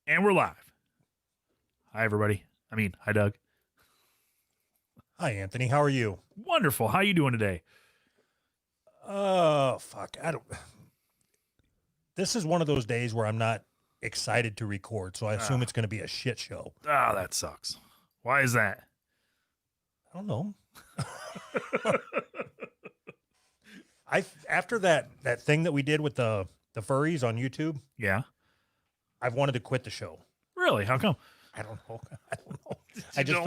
And we're live. Hi, everybody. Hi, Doug. Hi, Anthony. How are you? Wonderful. How you doing today? Oh, fuck. I don't. This is one of those days where I'm not excited to record, so I assume it's going to be a shit show. That sucks. Why is that? I don't know. After that thing that we did with the furries on YouTube, Yeah. I've wanted to quit the show. Really? How come? I don't know. I don't know. I I just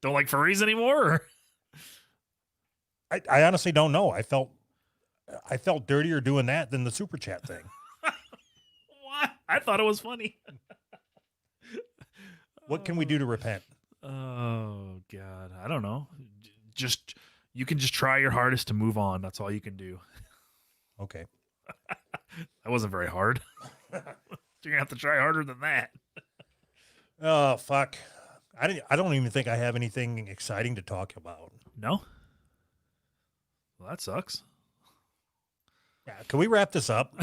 don't like furries anymore? Or? I honestly don't know. I felt dirtier doing that than the super chat thing. What? I thought it was funny. What can we do to repent? Oh God, I don't know. Just you can just try your hardest to move on. That's all you can do. Okay. That wasn't very hard. You're gonna have to try harder than that. Oh, fuck. I don't even think I have anything exciting to talk about. No. Well, that sucks. Yeah, can we wrap this up?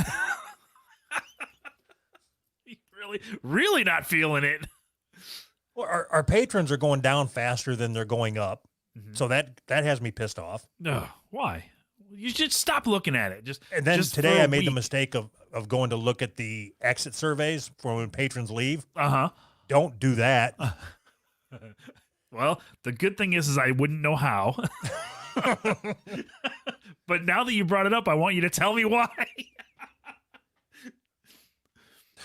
Really not feeling it. Well, our patrons are going down faster than they're going up. Mm-hmm. So that has me pissed off. No, why? You should stop looking at it. And then just today for a I made the week. mistake of going to look at the exit surveys for when patrons leave. Uh-huh. Don't do that. Well, the good thing is I wouldn't know how. But now that you brought it up, I want you to tell me why.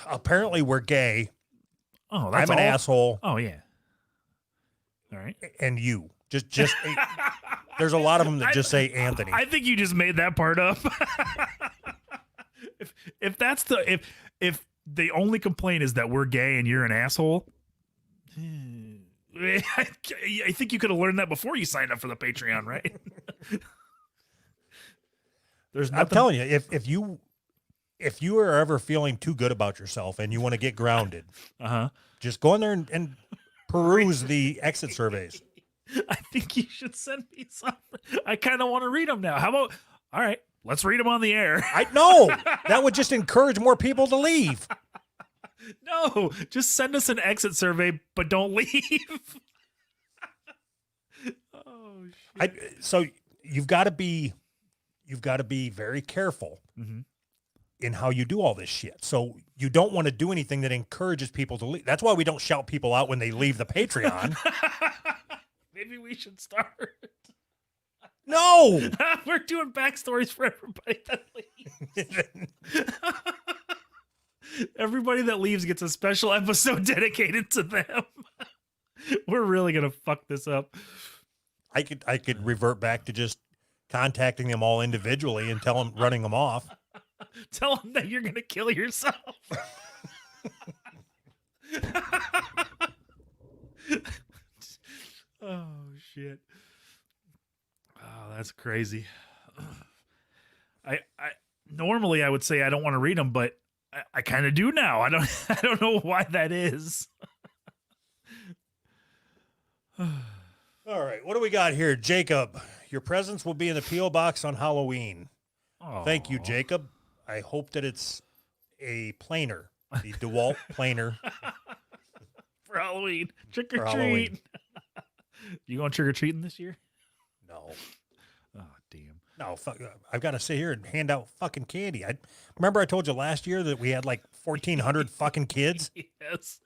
Apparently we're gay. Oh, that's I'm an all? asshole. Oh, yeah. All right. And you. Just there's a lot of them that just say Anthony. I think you just made that part up. if that's if the only complaint is that we're gay and you're an asshole, I think you could have learned that before you signed up for the Patreon, right? There's nothing. I'm telling you, if you are ever feeling too good about yourself and you want to get grounded, just go in there and peruse the exit surveys. I think you should send me some. I kind of want to read them now. How about, all right, let's read them on the air. I know that would just encourage more people to leave. No, just send us an exit survey, but don't leave. Oh, shit. So you've got to be very careful in how you do all this shit. So you don't want to do anything that encourages people to leave. That's why we don't shout people out when they leave the Patreon. Maybe we should start. No, We're doing backstories for everybody that leaves. Everybody that leaves gets a special episode dedicated to them. We're really gonna fuck this up. I could revert back to just contacting them all individually and running them off. Tell them that you're gonna kill yourself. Oh shit. Oh, that's crazy. I normally I would say I don't want to read them, but I kind of do now. I don't know why that is. All right, what do we got here, Jacob? Your presents will be in the P.O. box on Halloween. Oh, Thank you, Jacob. I hope that it's a planer, the DeWalt planer. For Halloween. Trick or For treat. Halloween. You going trick or treating this year? No. Oh, damn. No, fuck, I've got to sit here and hand out fucking candy. Remember I told you last year that we had like 1,400 fucking kids? Yes.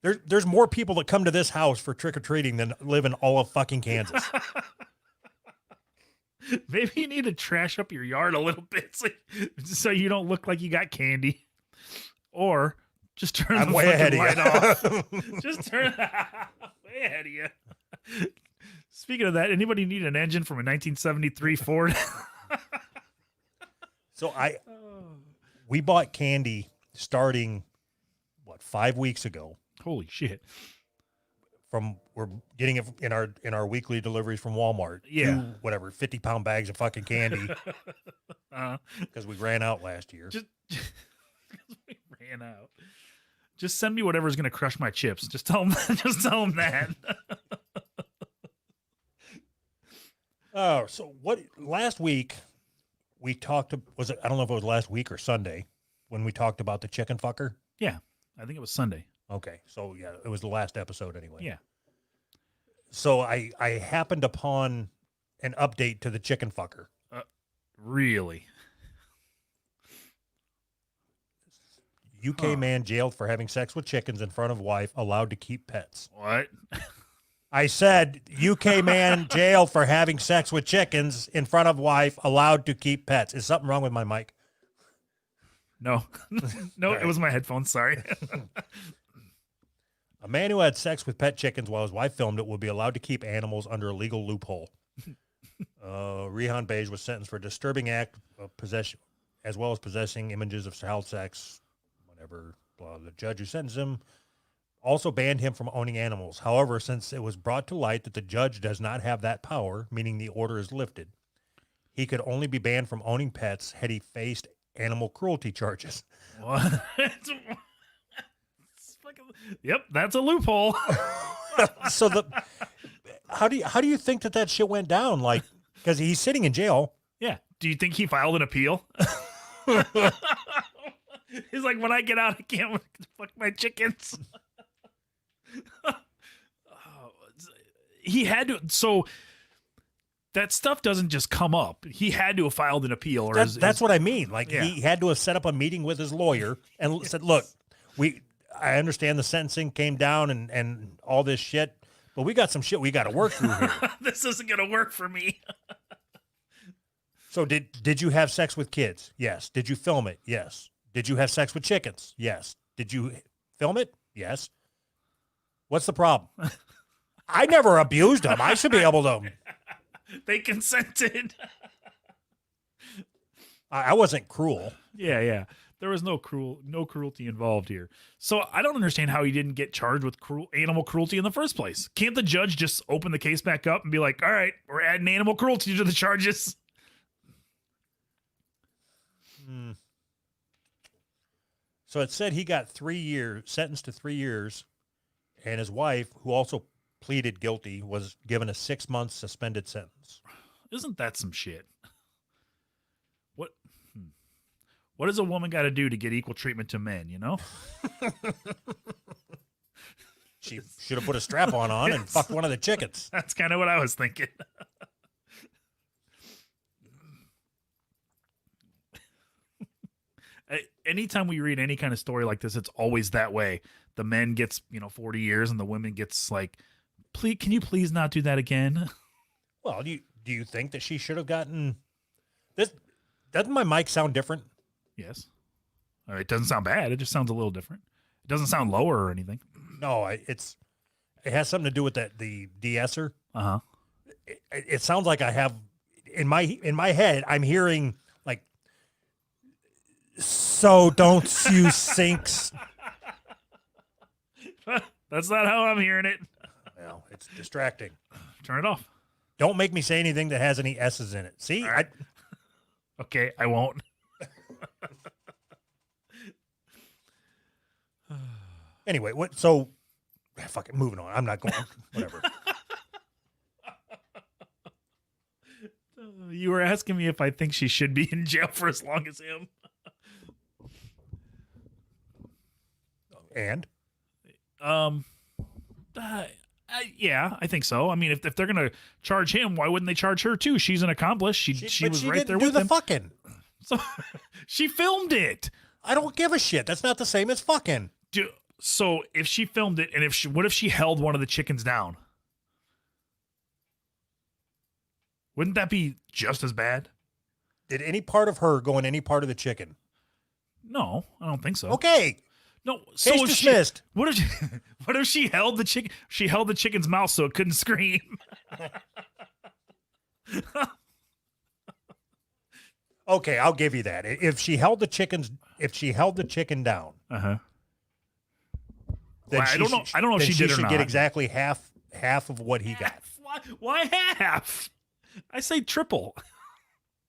There's more people that come to this house for trick-or-treating than live in all of fucking Kansas. Maybe you need to trash up your yard a little bit so you don't look like you got candy. Or just turn I'm the way ahead fucking light of off. you. Just turn way ahead of you. Speaking of that, anybody need an engine from a 1973 Ford? So we bought candy starting, 5 weeks ago. Holy shit. We're getting it in our weekly deliveries from Walmart. Yeah. 50-pound bags of fucking candy because we ran out last year. Just we ran out. Just send me whatever's gonna crush my chips. Just tell them. Just tell them that. Oh, so what? Last week we talked. I don't know if it was last week or Sunday when we talked about the chicken fucker. Yeah. I think it was Sunday. Okay, so yeah, it was the last episode anyway. Yeah. So I happened upon an update to the chicken fucker. Really? UK man jailed for having sex with chickens in front of wife, allowed to keep pets. What? I said UK man jailed for having sex with chickens in front of wife, allowed to keep pets. Is something wrong with my mic? No. No, All right. it was my headphones. Sorry. A man who had sex with pet chickens while his wife filmed it will be allowed to keep animals under a legal loophole. Rehan Beige was sentenced for a disturbing act of possession, as well as possessing images of child sex, whatever. Blah. The judge who sentenced him also banned him from owning animals. However, since it was brought to light that the judge does not have that power, meaning the order is lifted, he could only be banned from owning pets had he faced animal cruelty charges. What? Yep, that's a loophole. So how do you think that shit went down? Like, because he's sitting in jail. Yeah. Do you think he filed an appeal? He's like, when I get out, I can't fuck my chickens. He had to. So that stuff doesn't just come up. He had to have filed an appeal. Or That's what I mean. Like, Yeah. he had to have set up a meeting with his lawyer and said, look, I understand the sentencing came down and all this shit, but we got some shit we got to work through here. This isn't going to work for me. So did you have sex with kids? Yes. Did you film it? Yes. Did you have sex with chickens? Yes. Did you film it? Yes. What's the problem? I never abused them. I should be able to. They consented. I wasn't cruel. Yeah. There was no cruelty involved here. So I don't understand how he didn't get charged with animal cruelty in the first place. Can't the judge just open the case back up and be like, all right, we're adding animal cruelty to the charges? So it said he got 3 years, sentenced to 3 years, and his wife, who also pleaded guilty, was given a 6-month suspended sentence. Isn't that some shit? What does a woman got to do to get equal treatment to men, you know? She should have put a strap-on and fucked one of the chickens. That's kind of what I was thinking. Anytime we read any kind of story like this, it's always that way. The men gets, 40 years and the women gets like, please, can you please not do that again? Well, do you think that she should have gotten this? Doesn't my mic sound different? Yes. It doesn't sound bad. It just sounds a little different. It doesn't sound lower or anything. No, it has something to do with the de-esser. Uh-huh. It sounds like I have in my head I'm hearing like, so don't you sinks. That's not how I'm hearing it. Well, it's distracting. Turn it off. Don't make me say anything that has any S's in it. See? Right. Okay, I won't. Anyway, so fucking moving on. I'm not going. Whatever. You were asking me if I think she should be in jail for as long as him. And? Yeah, I think so. I mean, if they're gonna charge him, why wouldn't they charge her too? She's an accomplice. She was right there do with the him. fucking. So she filmed it. I don't give a shit. That's not the same as fucking. So if she filmed it, and what if she held one of the chickens down? Wouldn't that be just as bad? Did any part of her go in any part of the chicken? No, I don't think so. Okay. No, so Case if dismissed. what if she held the chicken? She held the chicken's mouth so it couldn't scream. Okay, I'll give you that. If she held the chicken down, Uh-huh. then Well, I don't know. I don't know if then she did or should not. get exactly half of what he got. Why half? I say triple.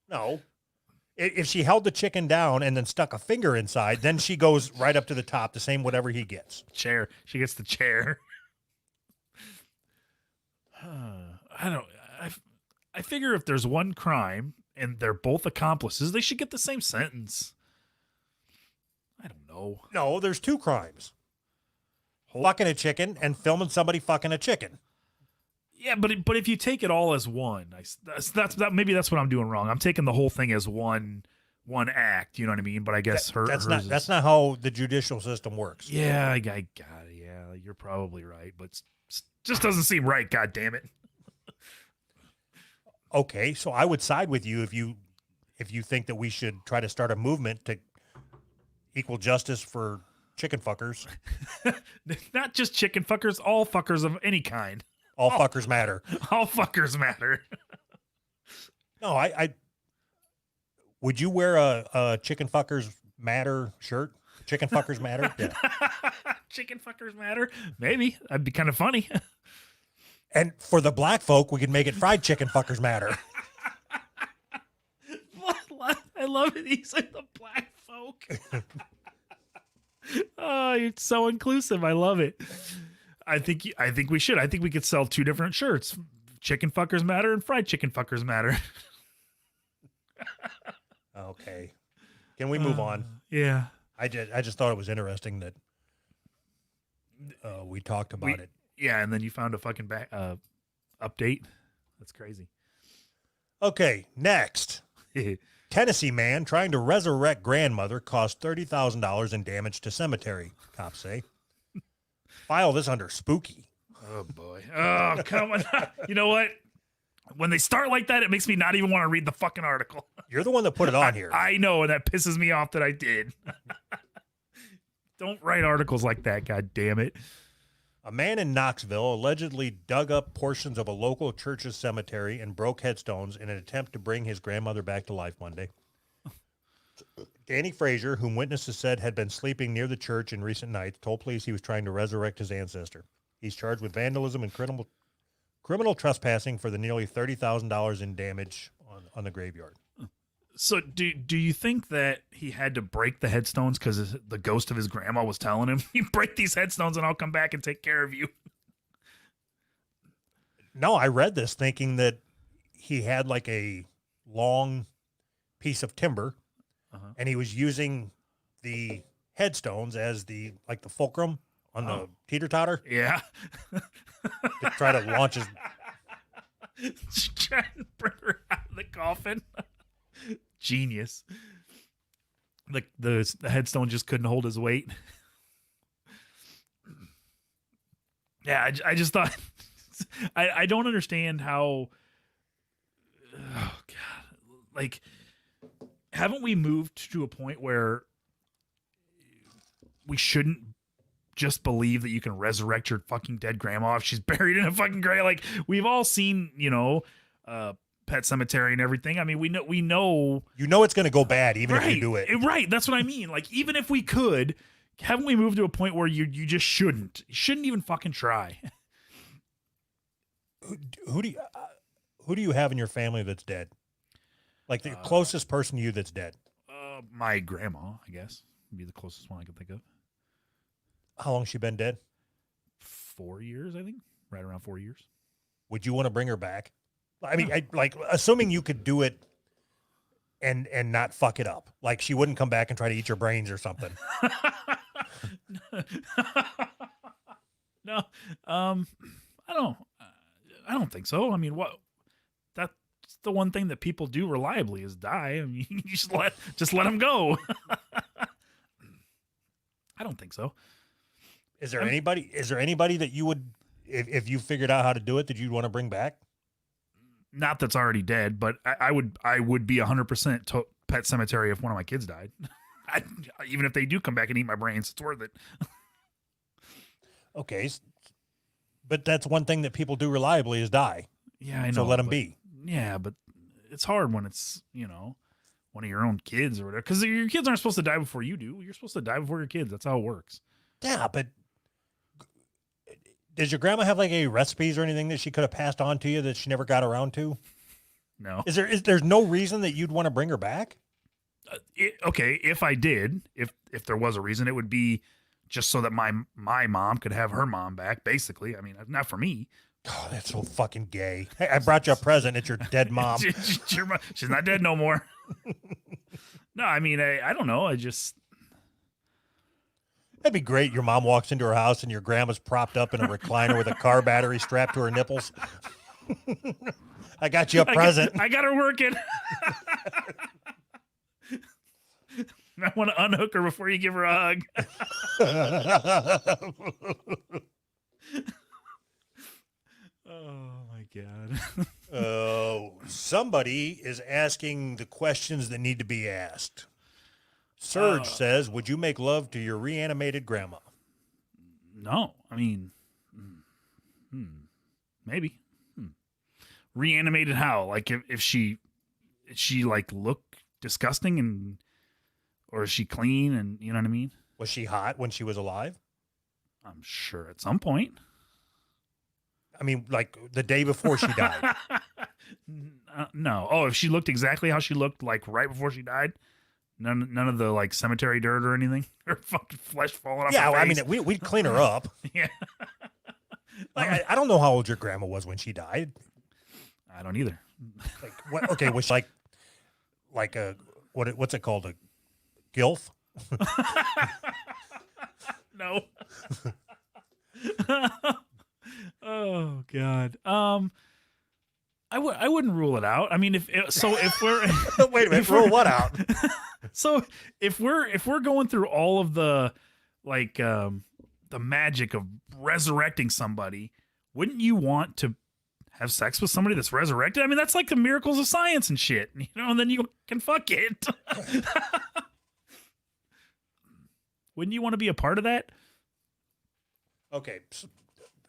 No. If she held the chicken down and then stuck a finger inside, then she goes right up to the top, the same whatever he gets. Chair. She gets the chair. I don't. I figure if there's one crime and they're both accomplices, they should get the same sentence. I don't know. No, there's 2 crimes. Fucking a chicken and filming somebody fucking a chicken. Yeah, but if you take it all as one, maybe that's what I'm doing wrong. I'm taking the whole thing as one act. You know what I mean? But I guess That's not how the judicial system works. Yeah, I got it. Yeah, you're probably right, but just doesn't seem right. God damn it. Okay, so I would side with you if you think that we should try to start a movement to equal justice for chicken fuckers. Not just chicken fuckers, all fuckers of any kind. All fuckers matter. All fuckers matter. No, I would you wear a chicken fuckers matter shirt? Chicken fuckers matter? Yeah. Chicken fuckers matter? Maybe. That'd be kind of funny. And for the black folk, we could make it fried chicken fuckers matter. I love it. He's like the black folk. Oh, you're so inclusive. I love it. I think we should. I think we could sell 2 different shirts. Chicken fuckers matter and fried chicken fuckers matter. Okay. Can we move on? Yeah. I just thought it was interesting that we talked about it. Yeah, and then you found a fucking update. That's crazy. Okay, next. Tennessee man trying to resurrect grandmother cost $30,000 in damage to cemetery, cops say. File this under spooky. Oh, boy. Oh, come on. You know what? When they start like that, it makes me not even want to read the fucking article. You're the one that put it on here. I know, and that pisses me off that I did. Don't write articles like that, god damn it. A man in Knoxville allegedly dug up portions of a local church's cemetery and broke headstones in an attempt to bring his grandmother back to life Monday. Danny Frazier, whom witnesses said had been sleeping near the church in recent nights, told police he was trying to resurrect his ancestor. He's charged with vandalism and criminal trespassing for the nearly $30,000 in damage on the graveyard. So do you think that he had to break the headstones because the ghost of his grandma was telling him, you break these headstones and I'll come back and take care of you? No, I read this thinking that he had like a long piece of timber and he was using the headstones as the fulcrum on the teeter-totter. Yeah. To try to launch his... Trying to bring her out of the coffin. Genius. The headstone just couldn't hold his weight. Yeah, I just thought I don't understand how. Oh God, like, haven't we moved to a point where we shouldn't just believe that you can resurrect your fucking dead grandma if she's buried in a fucking grave? Like, we've all seen, Pet Cemetery and everything. I mean, we know it's going to go bad even if you do it. Right. That's what I mean. Like, even if we could, haven't we moved to a point where you just shouldn't? You shouldn't even fucking try. Who do you have in your family that's dead? Like the closest person to you that's dead? My grandma, I guess, would be the closest one I could think of. How long has she been dead? 4 years, I think. Right around 4 years. Would you want to bring her back? I mean, assuming you could do it and not fuck it up. Like, she wouldn't come back and try to eat your brains or something. No. I don't think so. I mean, that's the one thing that people do reliably is die. I mean, you just let them go. I don't think so. Is there anybody that you would, if you figured out how to do it, that you'd want to bring back? Not that's already dead, but I would be 100% Pet Cemetery if one of my kids died. Even if they do come back and eat my brains, it's worth it. Okay, but that's one thing that people do reliably is die. Yeah, I know. So let them be. Yeah, but it's hard when it's one of your own kids or whatever, because your kids aren't supposed to die before you do. You're supposed to die before your kids. That's how it works. Yeah, but does your grandma have like any recipes or anything that she could have passed on to you that she never got around to? No. Is there's no reason that you'd want to bring her back? Okay, if I did, if there was a reason, it would be just so that my mom could have her mom back, basically. I mean, not for me. Oh, that's so fucking gay. Hey, I brought you a present. It's your dead mom. She's not dead no more. No, I mean, I don't know. That'd be great. Your mom walks into her house and your grandma's propped up in a recliner with a car battery strapped to her nipples. I got you a present. I got her working. I want to unhook her before you give her a hug. Oh my God. Oh, somebody is asking the questions that need to be asked. Serge says, would you make love to your reanimated grandma? No, I mean, maybe. Reanimated how? Like if she like look disgusting and, or is she clean and you know what I mean? Was she hot when she was alive? I'm sure at some point. I mean, like the day before she died. No. Oh, if she looked exactly how she looked like right before she died, none of the like cemetery dirt or anything, or fucking flesh falling off. Yeah, her I face. mean, we'd clean her up. Yeah. Like, I don't know how old your grandma was when she died. I don't either. Like, what? Okay, was she like a what's it called, a gilf? No. Oh God. I wouldn't rule it out. I mean, if we're Wait a minute, rule what out? So if we're going through all of the like the magic of resurrecting somebody, wouldn't you want to have sex with somebody that's resurrected? I mean, that's like the miracles of science and shit, you know, and then you can fuck it. Wouldn't you want to be a part of that? Okay,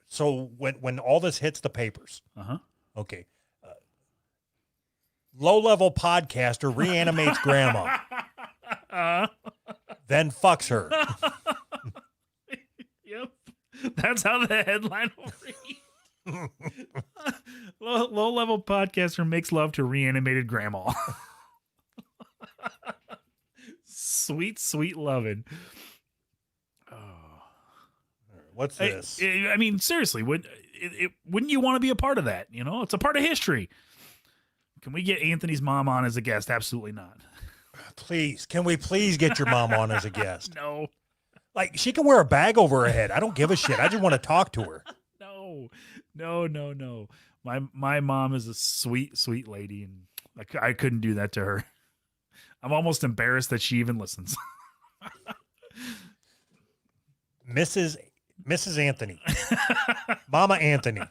so when all this hits the papers, okay, low-level podcaster reanimates grandma, then fucks her. Yep, that's how the headline will read. Low-level podcaster makes love to reanimated grandma. Sweet, sweet loving. What's this? I mean, seriously, wouldn't you want to be a part of that? You know, it's a part of history. Can we get Anthony's mom on as a guest? Absolutely not. Please, can we please get your mom on as a guest? No. Like, she can wear a bag over her head. I don't give a shit. I just want to talk to her. No. My mom is a sweet, sweet lady, and I couldn't do that to her. I'm almost embarrassed that she even listens. Mrs. Anthony. Mama Anthony.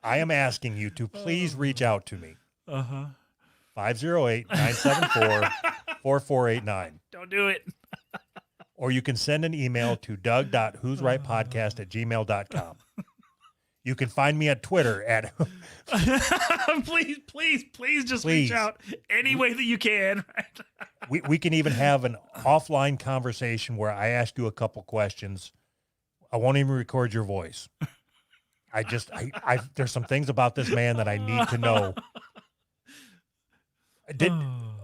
I am asking you to please reach out to me. 508-974-4489. Don't do it. Or you can send an email to doug.who'srightpodcast@gmail.com. You can find me at Twitter at please just reach out any way that you can. we can even have an offline conversation where I ask you a couple questions. I won't even record your voice. I there's some things about this man that I need to know.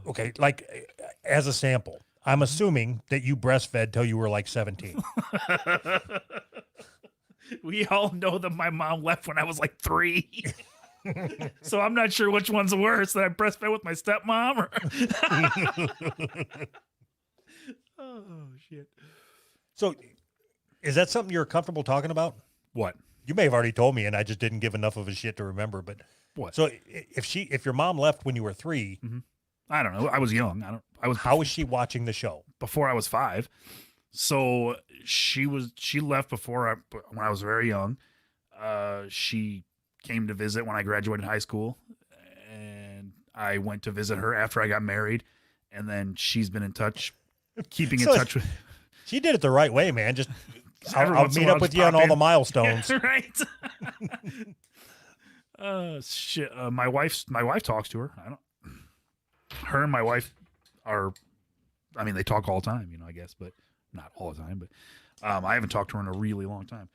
Okay, like as a sample, I'm assuming that you breastfed till you were like 17. We all know that my mom left when I was like 3. So I'm not sure which one's worse, that I breastfed with my stepmom or oh shit. So is that something you're comfortable talking about? What? You may have already told me and I just didn't give enough of a shit to remember, but what? So if your mom left when you were 3, I don't know. I was young. How was she watching the show? Before I was 5. So she left when I was very young. She came to visit when I graduated high school, and I went to visit her after I got married, and then she's been in touch, keeping in touch with. She did it the right way, man. Just I'll meet up with you on in. all the milestones. Yeah, right. Shit. My wife talks to her. Her and my wife they talk all the time, I guess, but not all the time, but I haven't talked to her in a really long time.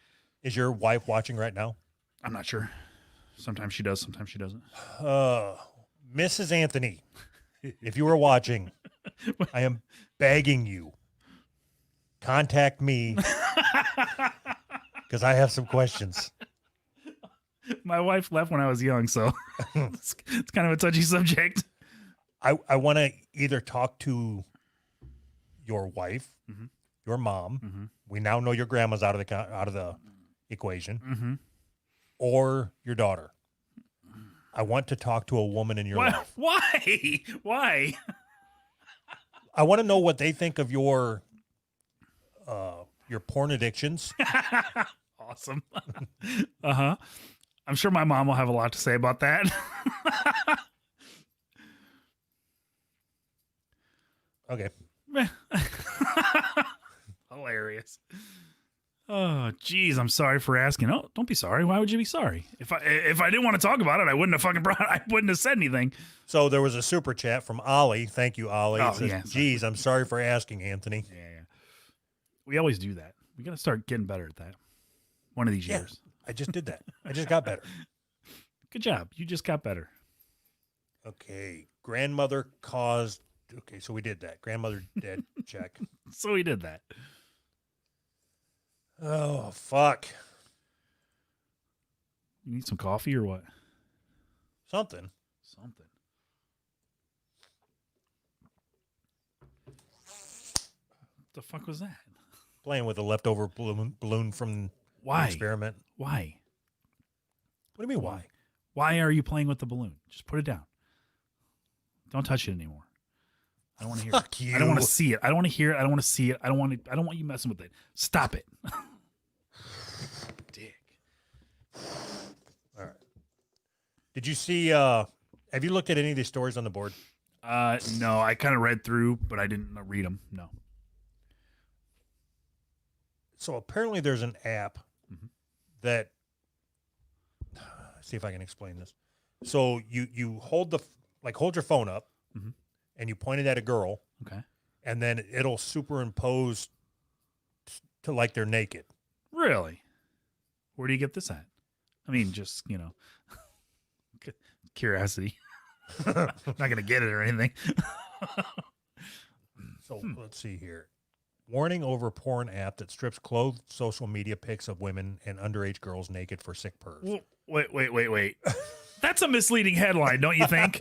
Is your wife watching right now? I'm not sure. Sometimes she does, sometimes she doesn't. Mrs. Anthony, if you were watching, I am begging you, contact me because I have some questions. My wife left when I was young, so it's kind of a touchy subject. I want to either talk to your wife, Mhm. your mom. Mhm. We now know your grandma's out of the equation, Mhm. or your daughter. I want to talk to a woman in your Why? life. Why? Why? I want to know what they think of your porn addictions. Awesome. Uh-huh. I'm sure my mom will have a lot to say about that. Okay. Hilarious. Oh, geez, I'm sorry for asking. Oh, don't be sorry. Why would you be sorry? If I didn't want to talk about it, I wouldn't have I wouldn't have said anything. So there was a super chat from Ollie. Thank you, Ollie. Oh, It says, yeah. geez, I'm sorry for asking, Anthony. Yeah. We always do that. We got to start getting better at that. One of these Yeah. years. I just did that. I just got better. Good job. You just got better. Okay. Grandmother caused. Okay, so we did that. Grandmother dead. Check. So we did that. Oh, fuck. You need some coffee or what? Something. Something. What the fuck was that? Playing with a leftover balloon from the Why? experiment. Why? What do you mean, why? Why are you playing with the balloon? Just put it down. Don't touch it anymore. I don't want to hear Fuck it. you. I don't want to see it. I don't want to hear it. I don't want to see it. I don't want you messing with it. Stop it. Dick. All right. Did you see, have you looked at any of these stories on the board? No, I kind of read through, but I didn't read them. No. So apparently there's an app that, see if I can explain this. So you hold your phone up and you point it at a girl, Okay. and then it'll superimpose to like they're naked. Really? Where do you get this at? I mean, just, curiosity. I'm not going to get it or anything. So let's see here. Warning over porn app that strips clothed social media pics of women and underage girls naked for sick pervs. Wait. That's a misleading headline, don't you think?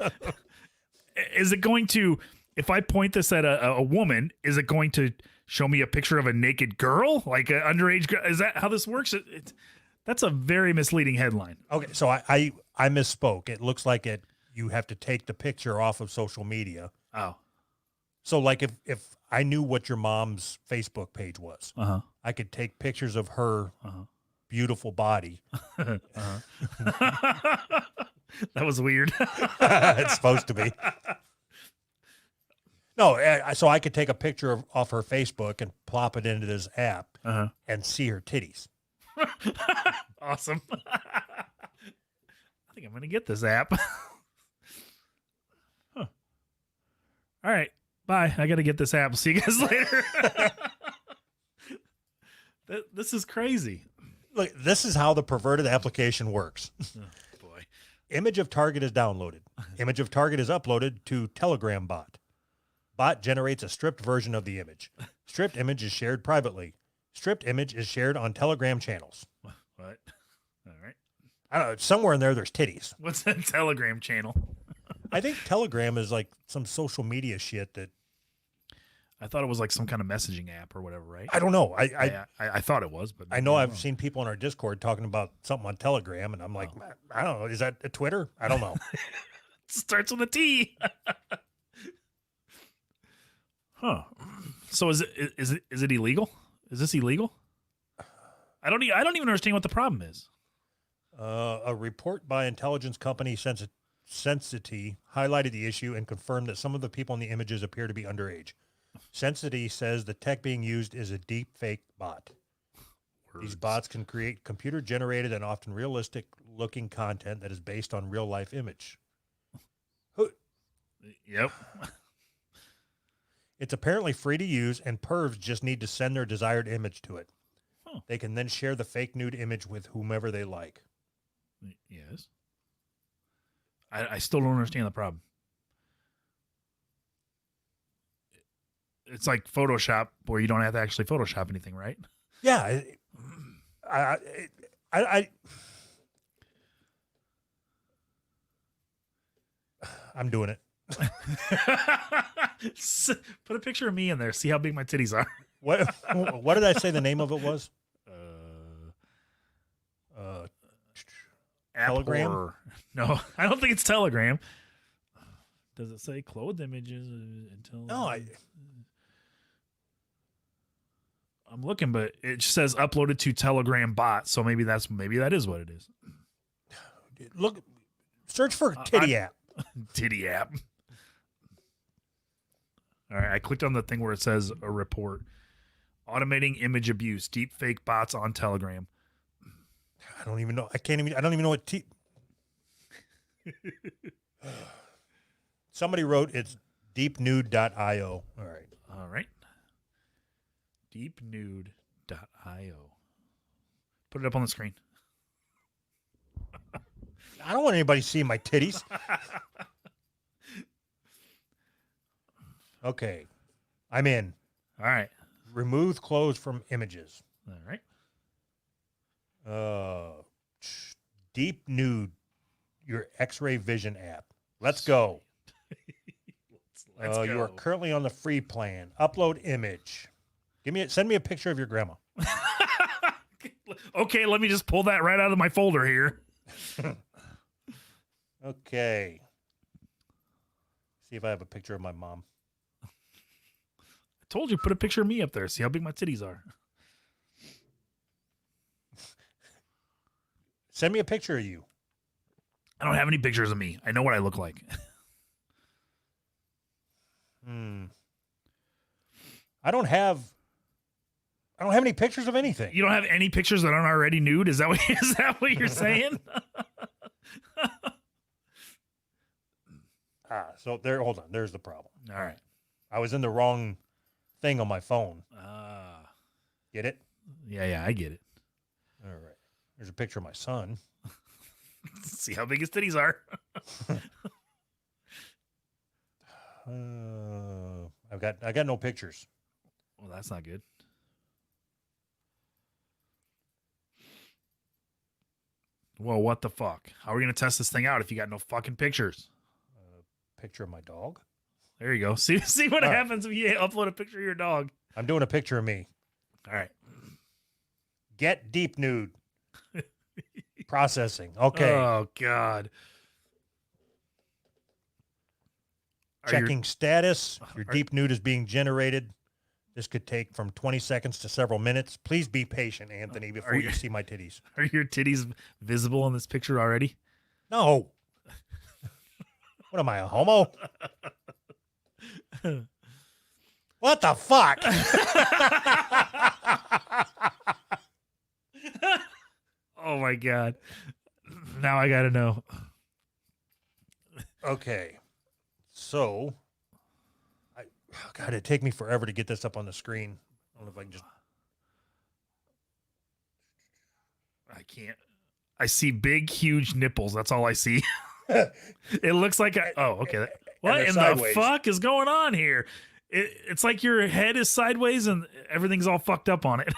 Is it going to, if I point this at a woman, is it going to show me a picture of a naked girl? Like an underage girl? Is that how this works? That's a very misleading headline. Okay, so I misspoke. It looks like you have to take the picture off of social media. Oh. So like if I knew what your mom's Facebook page was, Uh-huh. I could take pictures of her beautiful body. That was weird. It's supposed to be. No, so I could take a picture off her Facebook and plop it into this app and see her titties. Awesome. I think I'm going to get this app. Huh. All right. Bye. I got to get this app. See you guys later. This is crazy. Look, this is how the perverted application works. Oh, boy. Image of target is downloaded. Image of target is uploaded to Telegram bot. Bot generates a stripped version of the image. Stripped image is shared privately. Stripped image is shared on Telegram channels. What? All right. I don't know. Somewhere in there's titties. What's that Telegram channel? I think Telegram is like some social media shit that I thought it was like some kind of messaging app or whatever, right? I don't know. I thought it was, but I know I've seen people in our Discord talking about something on Telegram, and I'm like, I don't know. Is that a Twitter? I don't know. It starts with a T. Huh. So is it illegal? Is this illegal? I don't even understand what the problem is. A report by intelligence company Sensity highlighted the issue and confirmed that some of the people in the images appear to be underage. Sensity says the tech being used is a deep fake bot. These bots can create computer-generated and often realistic-looking content that is based on real-life image. Yep. It's apparently free to use, and pervs just need to send their desired image to it. Huh. They can then share the fake nude image with whomever they like. Yes. I still don't understand the problem. It's like Photoshop where you don't have to actually Photoshop anything, right? Yeah. I'm doing it. Put a picture of me in there. See how big my titties are. What did I say the name of it was? App Telegram? horror. No, I don't think it's Telegram. Does it say clothed images until? No, I'm looking, but it just says uploaded to Telegram bot. So maybe that is what it is. look. Search for titty app. Titty app. All right, I clicked on the thing where it says a report. Automating image abuse, deep fake bots on Telegram. I don't even know. I don't even know what Somebody wrote it's deepnude.io. All right. All right. Deepnude.io. Put it up on the screen. I don't want anybody seeing my titties. Okay. I'm in. All right. Remove clothes from images. All right. Deep Nude, your X-ray vision app. Let's go. Let's go. You are currently on the free plan. Upload image. Send me a picture of your grandma. Okay, let me just pull that right out of my folder here. Okay. See if I have a picture of my mom. I told you, put a picture of me up there. See how big my titties are. Send me a picture of you. I don't have any pictures of me. I know what I look like. I don't have any pictures of anything. You don't have any pictures that aren't already nude? Is that what you're saying? So there, hold on. There's the problem. All right. I was in the wrong thing on my phone. Get it? Yeah, I get it. All right. There's a picture of my son. See how big his titties are. I got no pictures. Well, that's not good. Well, what the fuck? How are we going to test this thing out if you got no fucking pictures? Picture of my dog. There you go. See what All right. happens if you upload a picture of your dog. I'm doing a picture of me. All right. Get deep nude. Processing. Okay. Oh, God. Checking status. Your deep nude is being generated. This could take from 20 seconds to several minutes. Please be patient, Anthony, before you see my titties. Are your titties visible in this picture already? No. What am I, a homo? What the fuck? Oh, my God. Now I got to know. Okay. So, God, it'd take me forever to get this up on the screen. I don't know if I can just... I can't. I see big, huge nipples. That's all I see. It looks like okay. What in sideways. the fuck is going on here? It's like your head is sideways and everything's all fucked up on it.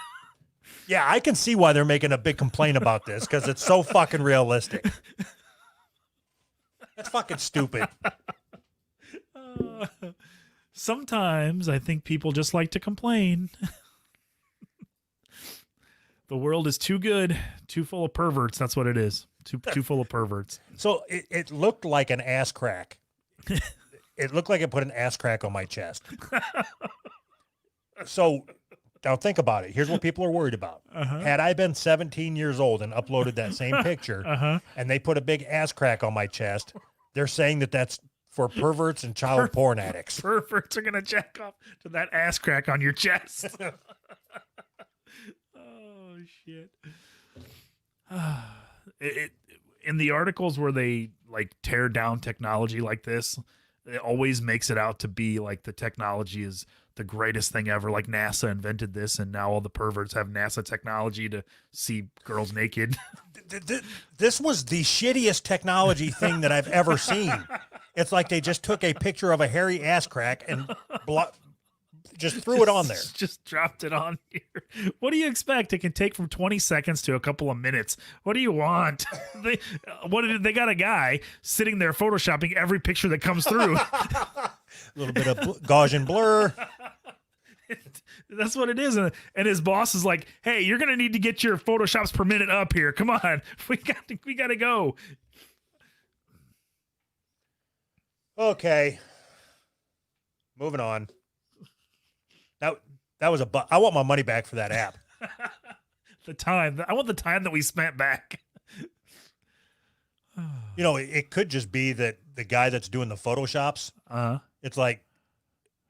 Yeah, I can see why they're making a big complaint about this, because it's so fucking realistic. That's fucking stupid. Sometimes I think people just like to complain. The world is too good, too full of perverts. That's what it is. Too full of perverts. So it looked like an ass crack. It looked like it put an ass crack on my chest. So now think about it. Here's what people are worried about. Had I been 17 years old and uploaded that same picture and they put a big ass crack on my chest, they're saying that that's for perverts and child porn addicts. Perverts are going to jack off to that ass crack on your chest. Oh, shit. In the articles where they like tear down technology like this, it always makes it out to be like the technology is the greatest thing ever. Like NASA invented this, and now all the perverts have NASA technology to see girls naked. This was the shittiest technology thing that I've ever seen. It's like they just took a picture of a hairy ass crack and just threw it on there. Just dropped it on here. What do you expect? It can take from 20 seconds to a couple of minutes. What do you want? They got a guy sitting there photoshopping every picture that comes through. A little bit of Gaussian blur. That's what it is. And his boss is like, hey, you're going to need to get your photoshops per minute up here. Come on. We got to go. Okay. Moving on. That was I want my money back for that app. I want the time that we spent back. You know, it could just be that the guy that's doing the photoshops, it's like,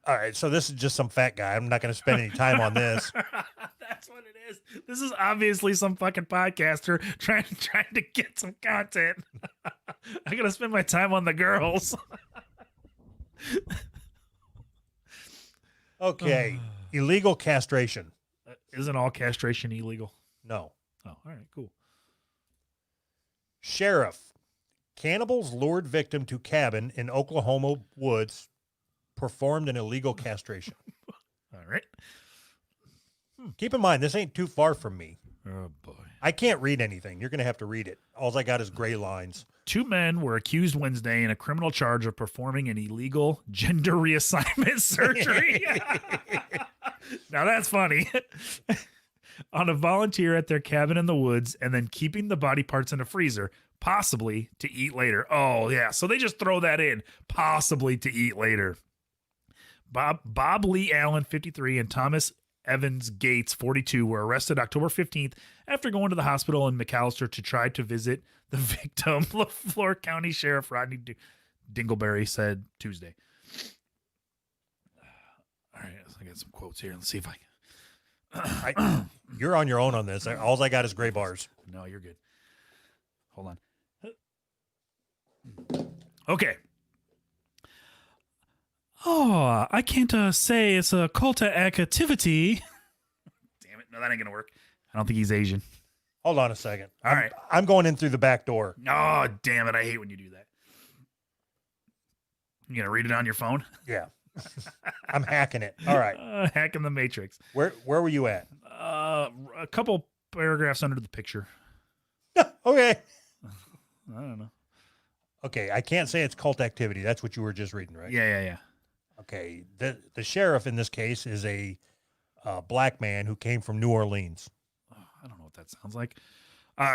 all right, so this is just some fat guy. I'm not going to spend any time on this. That's what it is. This is obviously some fucking podcaster trying to get some content. I got to spend my time on the girls. Okay. Illegal castration. Isn't all castration illegal? No. Oh, all right, cool. Sheriff. Cannibals lured victim to cabin in Oklahoma woods, performed an illegal castration. All right. Keep in mind, this ain't too far from me. Oh, boy. I can't read anything. You're going to have to read it. All I got is gray lines. 2 men were accused Wednesday in a criminal charge of performing an illegal gender reassignment surgery. Now that's funny. On a volunteer at their cabin in the woods and then keeping the body parts in a freezer, possibly to eat later. Oh, yeah. So they just throw that in, possibly to eat later. Bob Lee Allen, 53, and Thomas Evans Gates, 42, were arrested October 15th after going to the hospital in McAllister to try to visit the victim, Lafleur County Sheriff Rodney Dingleberry said Tuesday. All right, I got some quotes here. Let's see if I can. You're on your own on this. All I got is gray bars. No, you're good. Hold on. Okay. Oh, I can't say it's a cult to activity. Damn it. No, that ain't going to work. I don't think he's Asian. Hold on a second. All right. I'm going in through the back door. Oh, damn it. I hate when you do that. You going to read it on your phone? Yeah. I'm hacking it. All right. Hacking the Matrix. Where were you at? A couple paragraphs under the picture. Okay. I don't know. Okay. I can't say it's cult activity. That's what you were just reading, right? Yeah. Okay. The sheriff in this case is a black man who came from New Orleans. Oh, I don't know what that sounds like.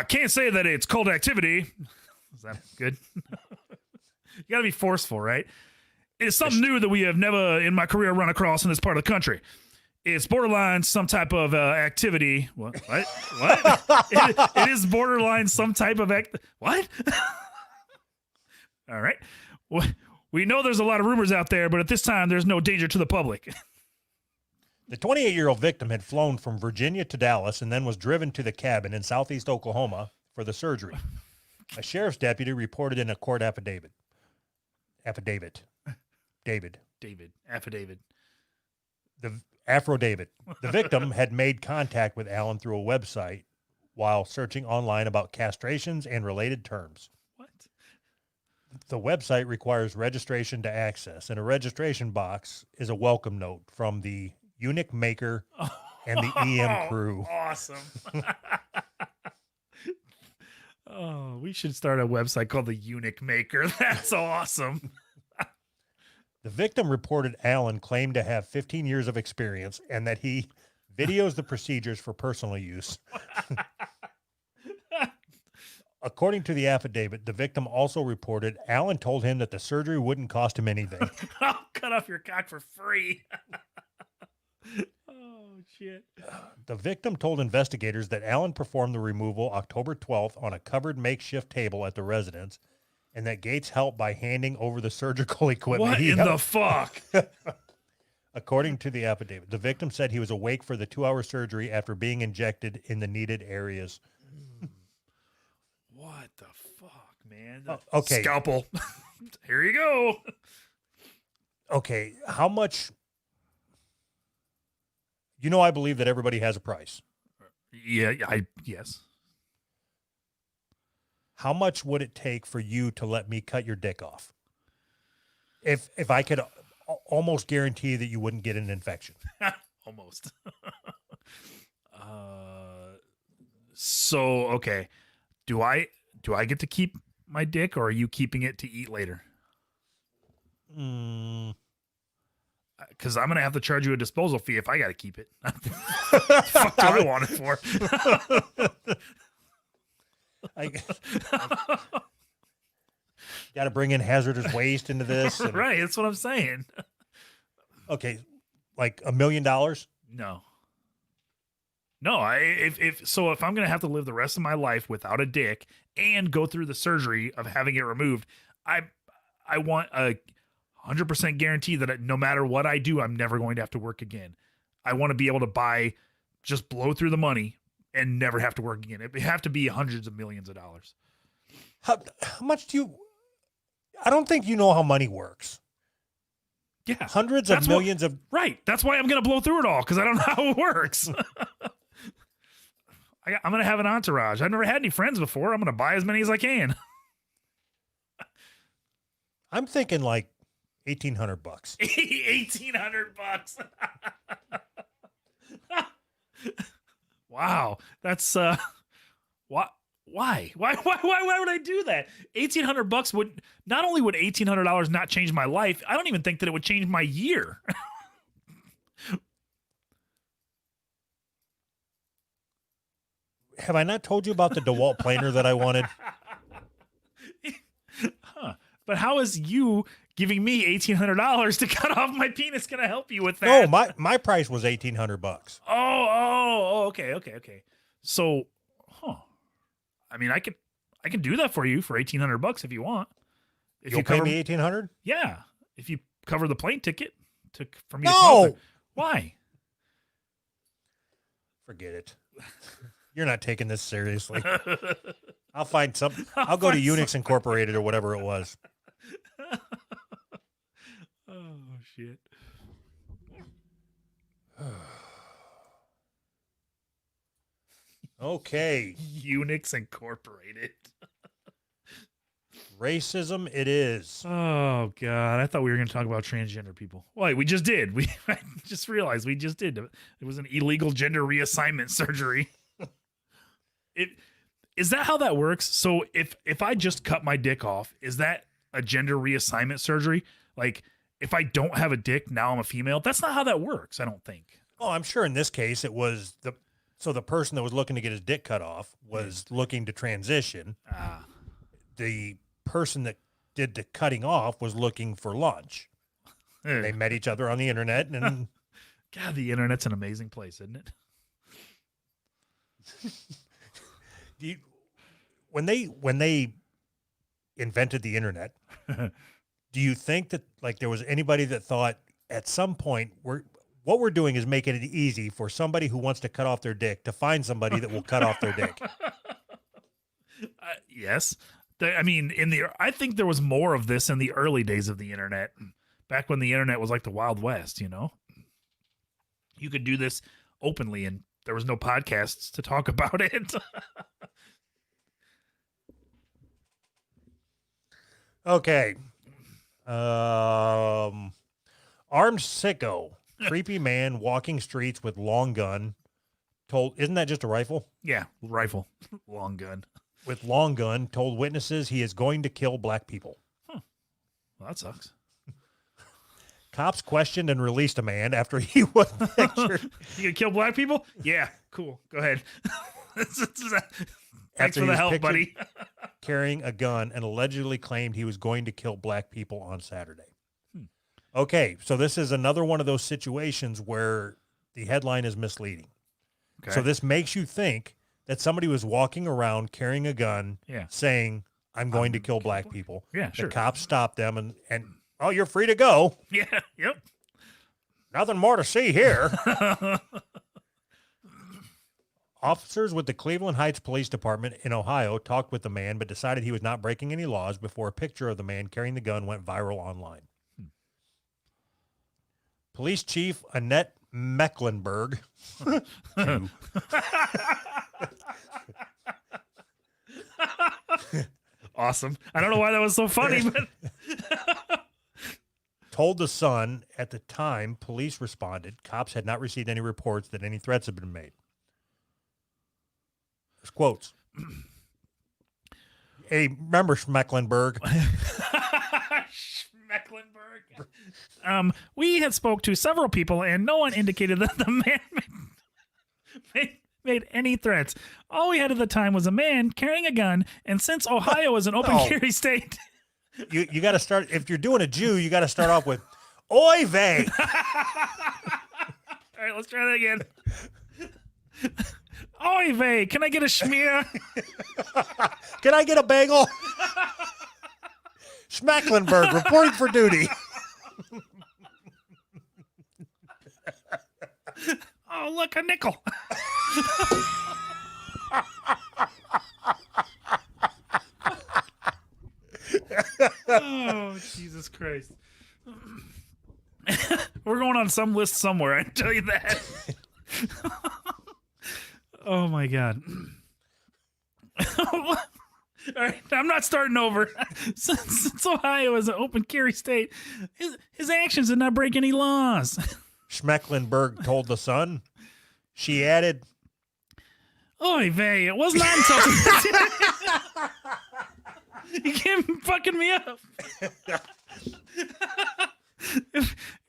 Can't say that it's cult activity. Is that good? You got to be forceful, right? It's something new that we have never in my career run across in this part of the country. It's borderline some type of activity. What? It is borderline some type of what? All right. We know there's a lot of rumors out there, but at this time, there's no danger to the public. The 28-year-old victim had flown from Virginia to Dallas and then was driven to the cabin in southeast Oklahoma for the surgery. A sheriff's deputy reported in a court affidavit. Affidavit. The victim had made contact with Allen through a website while searching online about castrations and related terms. What? The website requires registration to access, and a registration box is a welcome note from the Eunuch Maker and the EM crew. Awesome. Oh, we should start a website called the Eunuch Maker. That's awesome. The victim reported Allen claimed to have 15 years of experience and that he videos the procedures for personal use. According to the affidavit, the victim also reported Allen told him that the surgery wouldn't cost him anything. I'll cut off your cock for free. Oh, shit. The victim told investigators that Allen performed the removal October 12th on a covered makeshift table at the residence, and that Gates helped by handing over the surgical equipment. What in the fuck? According to the affidavit, the victim said he was awake for the 2-hour surgery after being injected in the needed areas. What the fuck, man? Okay. Scalpel. Here you go. Okay, how much... You know, I believe that everybody has a price. Yeah, yes. How much would it take for you to let me cut your dick off? If I could almost guarantee that you wouldn't get an infection. Almost. So okay, do I get to keep my dick, or are you keeping it to eat later? Because I'm gonna have to charge you a disposal fee if I got to keep it. Fuck do I want it for? I got to bring in hazardous waste into this. Right, that's what I'm saying. Okay, like $1 million. No. If I'm gonna have to live the rest of my life without a dick and go through the surgery of having it removed, I want a 100% guarantee that no matter what I do, I'm never going to have to work again. I want to be able to just blow through the money and never have to work again. It would have to be hundreds of millions of dollars. How much do you? I don't think you know how money works. Yeah, hundreds of millions of. Right. That's why I'm going to blow through it all, because I don't know how it works. I'm going to have an entourage. I've never had any friends before. I'm going to buy as many as I can. I'm thinking like $1,800. $1,800. Wow. That's why would I do that? $1,800 would not only would $1,800 not change my life, I don't even think that it would change my year. Have I not told you about the DeWalt planer that I wanted? Huh. But how is you giving me $1,800 to cut off my penis going to help you with that? No, my price was $1,800. Oh, okay. So, I mean, I can do that for you for $1,800 if you want. If You'll pay me $1,800? Yeah, if you cover the plane ticket for me. No. To why? Forget it. You're not taking this seriously. I'll find some. I'll go to Unix Incorporated or whatever it was. Oh shit. Okay. Unix Incorporated. Racism it is. Oh god, I thought we were going to talk about transgender people. Wait, we just did. I just realized we just did. It was an illegal gender reassignment surgery. Is that how that works? So if I just cut my dick off, is that a gender reassignment surgery? Like if I don't have a dick, now I'm a female? That's not how that works, I don't think. Oh, I'm sure in this case it was the person that was looking to get his dick cut off was looking to transition. The person that did the cutting off was looking for lunch. They met each other on the internet, and God, the internet's an amazing place, isn't it? When they invented the internet, do you think that like there was anybody that thought at some point what we're doing is making it easy for somebody who wants to cut off their dick to find somebody that will cut off their dick? Yes. I mean, I think there was more of this in the early days of the internet, back when the internet was like the Wild West, you know? You could do this openly and there was no podcasts to talk about it. Okay. Armed sicko, creepy man walking streets with long gun. Isn't that just a rifle? Yeah, rifle, long gun. With long gun, told witnesses he is going to kill black people. Well, that sucks. Cops questioned and released a man after he was pictured. You gonna kill black people? Yeah, cool. Go ahead. Thanks After for he the was help, pictured buddy. carrying a gun and allegedly claimed he was going to kill black people on Saturday. Okay, so this is another one of those situations where the headline is misleading. Okay. So this makes you think that somebody was walking around carrying a gun, saying, I'm going to kill black people. Yeah, sure. The cops stopped them and oh, you're free to go. Yeah, yep. Nothing more to see here. Officers with the Cleveland Heights Police Department in Ohio talked with the man, but decided he was not breaking any laws before a picture of the man carrying the gun went viral online. Police Chief Annette Mecklenburg. Awesome. I don't know why that was so funny, but told the Sun at the time police responded, cops had not received any reports that any threats had been made. There's quotes. Hey, remember Schmecklenburg? Schmecklenburg. We had spoke to several people, and no one indicated that the man made any threats. All we had at the time was a man carrying a gun, and since Ohio is an open No. carry state, You got to start, if you're doing a Jew, you got to start off with, oy vey. all right, let's try that again. Oy vey, can I get a schmear? Can I get a bagel? Schmecklenburg reporting for duty. Oh, look, a nickel. Oh, Jesus Christ. We're going on some list somewhere, I can tell you that. Oh, my God. All right, I'm not starting over. Since Ohio is an open carry state, his actions did not break any laws. Schmecklenburg told the Sun. She added, Oy vey, it was not until you can't fucking me up.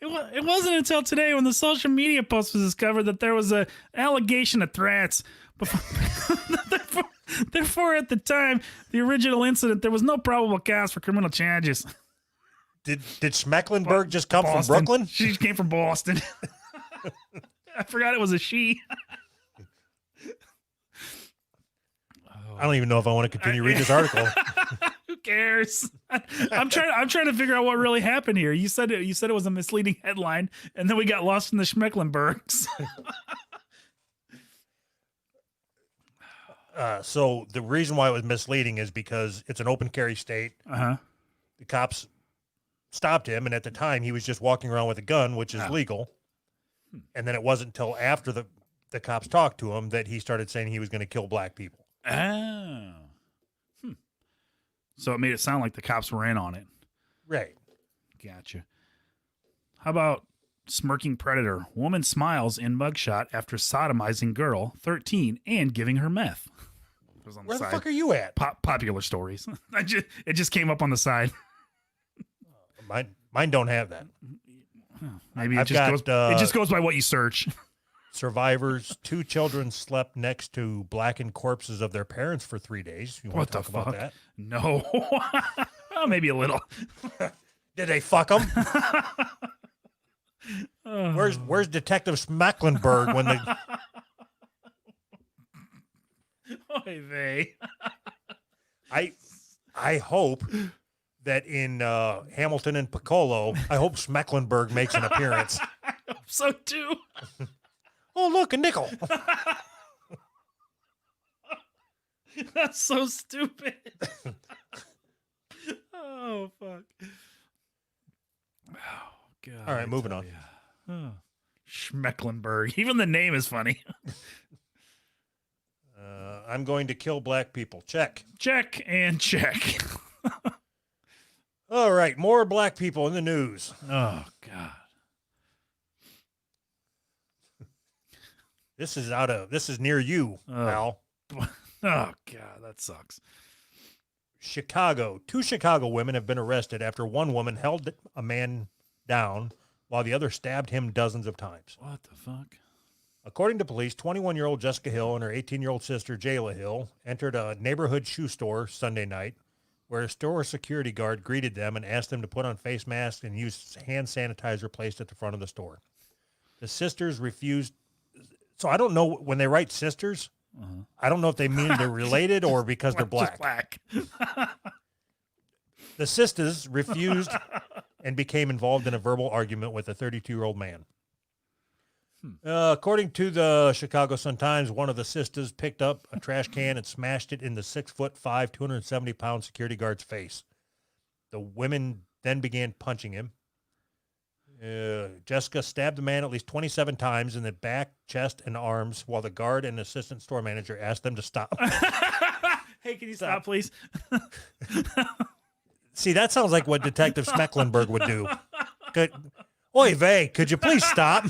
It wasn't until today when the social media post was discovered that there was a allegation of threats. Therefore, at the time, the original incident, there was no probable cause for criminal charges. did Schmecklenburg just come Boston. from Brooklyn? She came from Boston. I forgot it was a she. I don't even know if I want to continue reading this article. Who cares? I'm trying to figure out what really happened here. You said it was a misleading headline, and then we got lost in the Schmecklenburgs. So the reason why it was misleading is because it's an open carry state. Uh-huh. The cops stopped him, and at the time he was just walking around with a gun, which is legal. And then it wasn't until after the cops talked to him that he started saying he was going to kill black people. Oh. So it made it sound like the cops were in on it. Right. Gotcha. How about smirking predator? Woman smiles in mugshot after sodomizing girl, 13, and giving her meth. It was on Where the side. fuck are you at? Popular stories. It just came up on the side. Mine don't have that. Maybe I've got, it just goes by what you search. Survivors, 2 children slept next to blackened corpses of their parents for 3 days. You want What to the talk about fuck? that? No. Well, maybe a little. Did they fuck them? Where's Detective Schmecklenburg when the Oy vey. I hope that in Hamilton and Piccolo, I hope Schmecklenburg makes an appearance. I hope so too. Oh, look, a nickel. That's so stupid. Oh, fuck. Oh, God. All right, moving on. Oh. Schmecklenburg. Even the name is funny. I'm going to kill black people. Check. Check and check. All right, more black people in the news. Oh, God. This is near you, Al. Oh, God, that sucks. Chicago. 2 Chicago women have been arrested after one woman held a man down while the other stabbed him dozens of times. What the fuck? According to police, 21-year-old Jessica Hill and her 18-year-old sister, Jayla Hill, entered a neighborhood shoe store Sunday night where a store security guard greeted them and asked them to put on face masks and use hand sanitizer placed at the front of the store. The sisters refused. So I don't know when they write sisters. I don't know if they mean they're related or because they're black. Just black. The sisters refused and became involved in a verbal argument with a 32-year-old man. According to the Chicago Sun-Times, one of the sisters picked up a trash can and smashed it in the 6'5", 270-pound security guard's face. The women then began punching him. Jessica stabbed the man at least 27 times in the back, chest, and arms while the guard and assistant store manager asked them to stop. Hey, can you stop, please? See, that sounds like what Detective Schmecklenburg would do. Oy vey, could you please stop?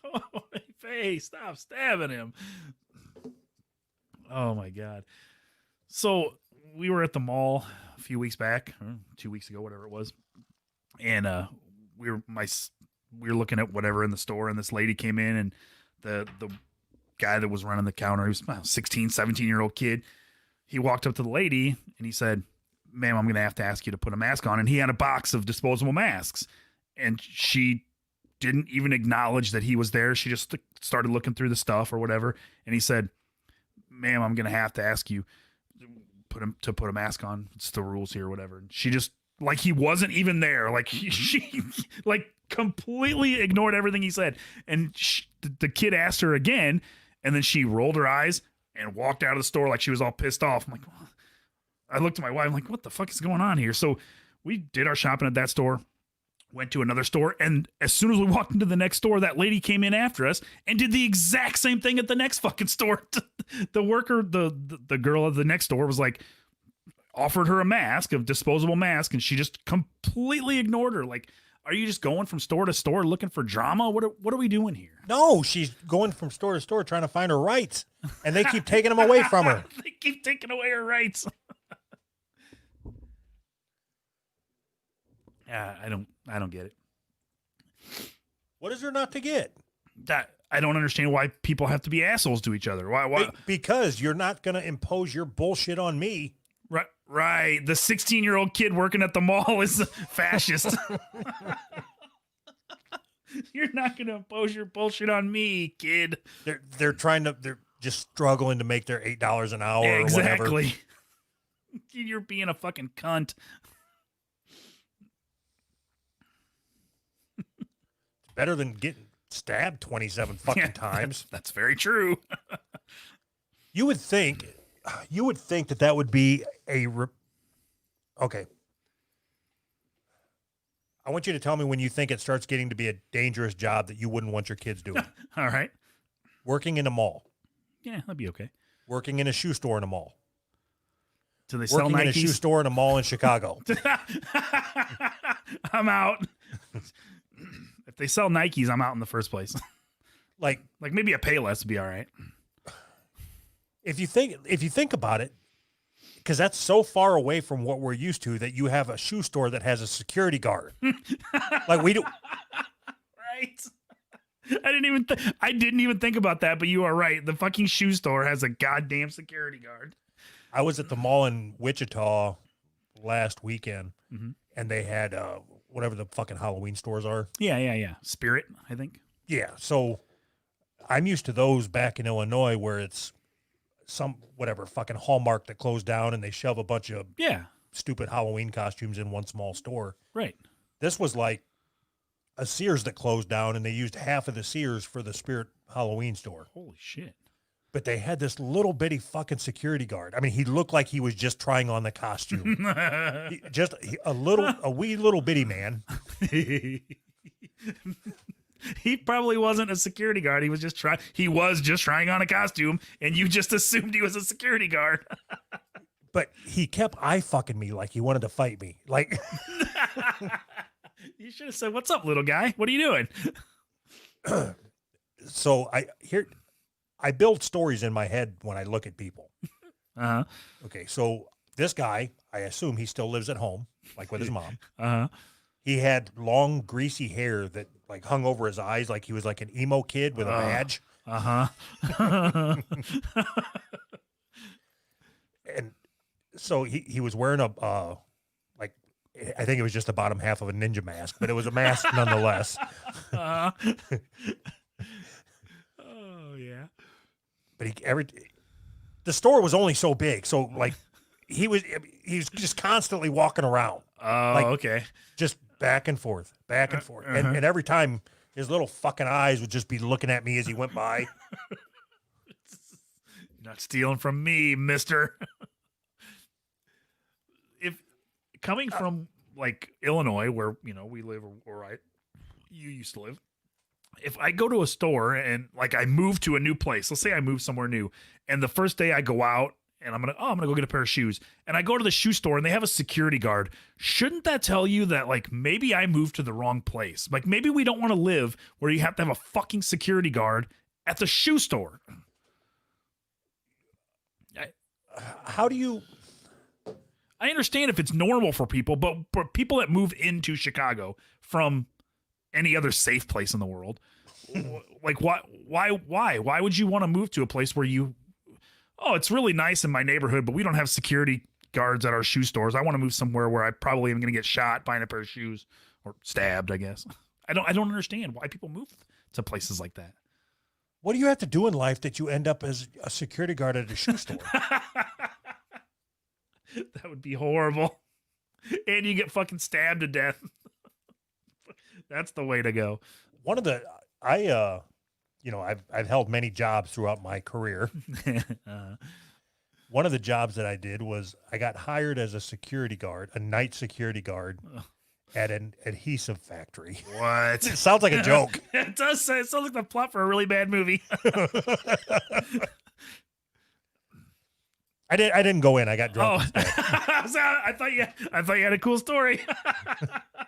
Oh, hey, stop stabbing him. Oh my God. So we were at the mall a few weeks back, 2 weeks ago, whatever it was. And we were looking at whatever in the store, and this lady came in, and the guy that was running the counter, he was about 16, 17-year-old kid. He walked up to the lady and he said, "Ma'am, I'm going to have to ask you to put a mask on." And he had a box of disposable masks, and she didn't even acknowledge that he was there. She just started looking through the stuff or whatever. And he said, "Ma'am, I'm going to have to ask you to put a mask on. It's the rules here," or whatever. And she just, like, he wasn't even there. Like she like completely ignored everything he said. And the kid asked her again, and then she rolled her eyes and walked out of the store like she was all pissed off. I'm like, well, I looked at my wife, I'm like, what the fuck is going on here? So we did our shopping at that store, went to another store, and as soon as we walked into the next store, that lady came in after us and did the exact same thing at the next fucking store. The worker, the girl at the next store was like, offered her a mask, a disposable mask, and she just completely ignored her. Like, are you just going from store to store looking for drama? What are we doing here? No, she's going from store to store trying to find her rights, and they keep taking them away from her. They keep taking away her rights. I don't get it. What is there not to get? That I don't understand why people have to be assholes to each other. Why? Because you're not going to impose your bullshit on me. Right. The 16-year-old kid working at the mall is a fascist. You're not going to impose your bullshit on me, kid. They're just struggling to make their $8 an hour or exactly. whatever. You're being a fucking cunt. Better than getting stabbed 27 fucking times. That's very true. You would think that would be okay. I want you to tell me when you think it starts getting to be a dangerous job that you wouldn't want your kids doing. All right. Working in a mall. Yeah, that'd be okay. Working in a shoe store in a mall. Do they sell Working Nikes? in a shoe store in a mall in Chicago. I'm out. If they sell Nikes, I'm out in the first place. like maybe a Payless would be all right. If you think about it, because that's so far away from what we're used to that you have a shoe store that has a security guard. Like we do. Right. I didn't even think about that, but you are right. The fucking shoe store has a goddamn security guard. I was at the mall in Wichita last weekend, and they had whatever the fucking Halloween stores are. Yeah. Spirit, I think. Yeah. So I'm used to those back in Illinois where it's some whatever fucking Hallmark that closed down and they shove a bunch of stupid Halloween costumes in one small store. Right. This was like a Sears that closed down and they used half of the Sears for the Spirit Halloween store. Holy shit. But they had this little bitty fucking security guard. I mean, he looked like he was just trying on the costume. A wee little bitty man. He probably wasn't a security guard. He was just trying on a costume, and you just assumed he was a security guard. But he kept eye fucking me like he wanted to fight me. Like you should have said, "What's up, little guy? What are you doing?" So I build stories in my head when I look at people. Uh-huh. Okay, so this guy, I assume he still lives at home, like with his mom. Uh-huh. He had long, greasy hair that like hung over his eyes like he was like an emo kid with a badge. Uh-huh. And so he was wearing a like I think it was just the bottom half of a ninja mask, but it was a mask nonetheless. Oh yeah. But the store was only so big, so like he was just constantly walking around. Oh, like, okay. Just back and forth, and every time his little fucking eyes would just be looking at me as he went by. Not stealing from me, mister. If coming from like Illinois, where we live, or you used to live, if I go to a store and like I move to a new place, let's say I move somewhere new, and the first day I go out and I'm gonna go get a pair of shoes. And I go to the shoe store and they have a security guard. Shouldn't that tell you that like maybe I moved to the wrong place? Like maybe we don't want to live where you have to have a fucking security guard at the shoe store. How do you? I understand if it's normal for people, but people that move into Chicago from any other safe place in the world, like why would you want to move to a place where it's really nice in my neighborhood, but we don't have security guards at our shoe stores. I want to move somewhere where I probably am going to get shot buying a pair of shoes or stabbed, I guess. I don't understand why people move to places like that. What do you have to do in life that you end up as a security guard at a shoe store? That would be horrible. And you get fucking stabbed to death. That's the way to go. One of the, I've held many jobs throughout my career. One of the jobs that I did was I got hired as a security guard, a night security guard at an adhesive factory. What? It sounds like a joke. It does. It sounds like the plot for a really bad movie. I didn't go in. I got drunk. Oh, I thought you had a cool story.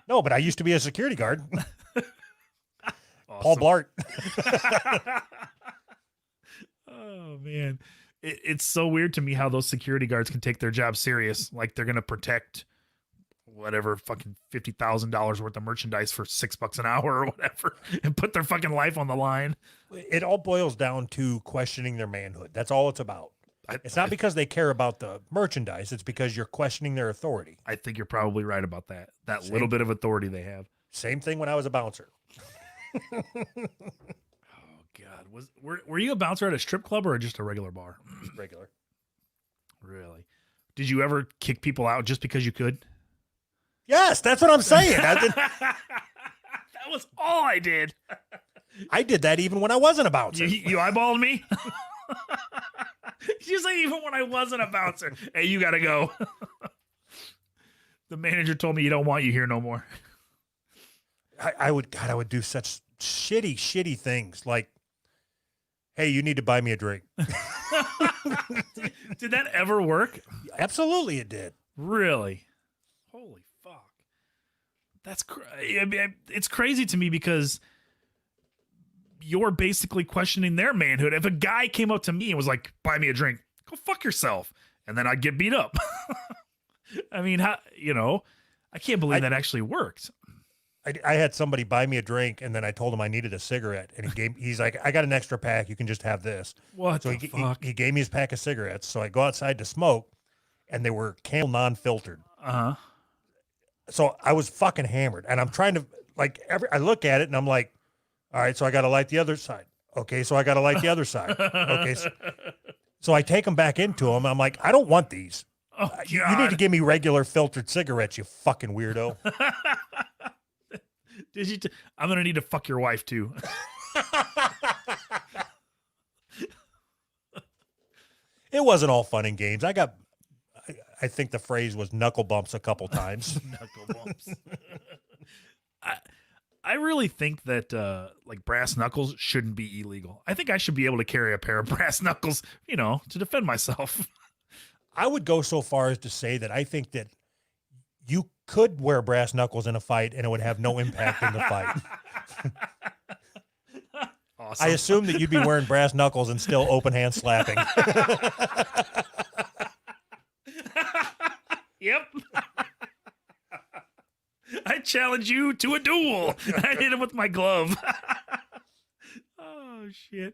No, but I used to be a security guard. Awesome. Paul Blart. Oh man, it's so weird to me how those security guards can take their job serious, like they're gonna protect whatever fucking $50,000 worth of merchandise for $6 an hour or whatever, and put their fucking life on the line. It all boils down to questioning their manhood. That's all it's about. It's not because they care about the merchandise. It's because you're questioning their authority. I think you're probably right about that. That Same. little bit of authority they have. Same thing when I was a bouncer. Oh God, were you a bouncer at a strip club or just a regular bar? Regular. Really? Did you ever kick people out just because you could? Yes, that's what I'm saying. That was all I did. I did that even when I wasn't a bouncer. You eyeballed me? You say even when I wasn't a bouncer. Hey, you got to go. The manager told me you don't want you here no more. I would do such shitty things like, hey, you need to buy me a drink. Did that ever work? Absolutely it did. Really? Holy fuck. That's it's crazy to me because you're basically questioning their manhood. If a guy came up to me and was like, buy me a drink, go fuck yourself. And then I'd get beat up. I mean, I can't believe that actually worked. I had somebody buy me a drink and then I told him I needed a cigarette and he's like, I got an extra pack. You can just have this. What so the fuck? He gave me his pack of cigarettes. So I go outside to smoke and they were Camel non-filtered. Uh-huh. So I was fucking hammered and I'm trying to I look at it and I'm like, all right, so I got to light the other side. Okay, so I got to light the other side. Okay, so I take them back into them. I'm like, I don't want these. Oh, you need to give me regular filtered cigarettes, you fucking weirdo. I'm going to need to fuck your wife too. It wasn't all fun and games. I think the phrase was knuckle bumps a couple times. Knuckle bumps. I really think that like brass knuckles shouldn't be illegal. I think I should be able to carry a pair of brass knuckles, to defend myself. I would go so far as to say that I think that you could wear brass knuckles in a fight and it would have no impact in the fight. Awesome. I assume that you'd be wearing brass knuckles and still open hand slapping. Yep. I challenge you to a duel. I hit him with my glove. Oh, shit.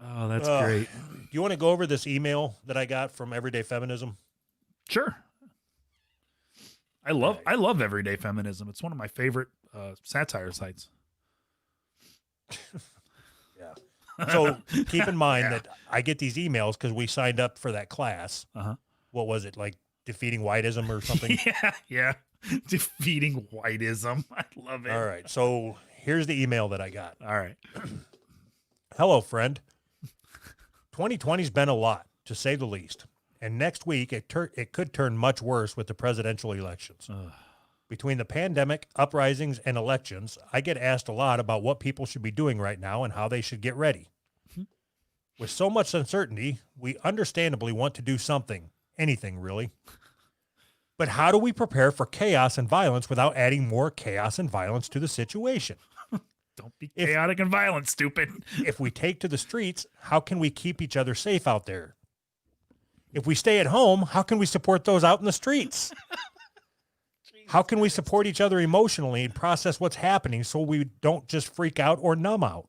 Oh, that's great. Do you want to go over this email that I got from Everyday Feminism? Sure. I love Everyday Feminism. It's one of my favorite satire sites. Yeah. So keep in mind that I get these emails because we signed up for that class. Uh-huh. What was it, like defeating whiteism or something? Yeah. Defeating whiteism. I love it. All right. So here's the email that I got. All right. Hello, friend. 2020's been a lot, to say the least. And next week, it could turn much worse with the presidential elections. Between the pandemic, uprisings, and elections, I get asked a lot about what people should be doing right now and how they should get ready. With so much uncertainty, we understandably want to do something, anything really. But how do we prepare for chaos and violence without adding more chaos and violence to the situation? Don't be chaotic and violent, stupid. If we take to the streets, how can we keep each other safe out there? If we stay at home, how can we support those out in the streets? How can we support each other emotionally and process what's happening so we don't just freak out or numb out?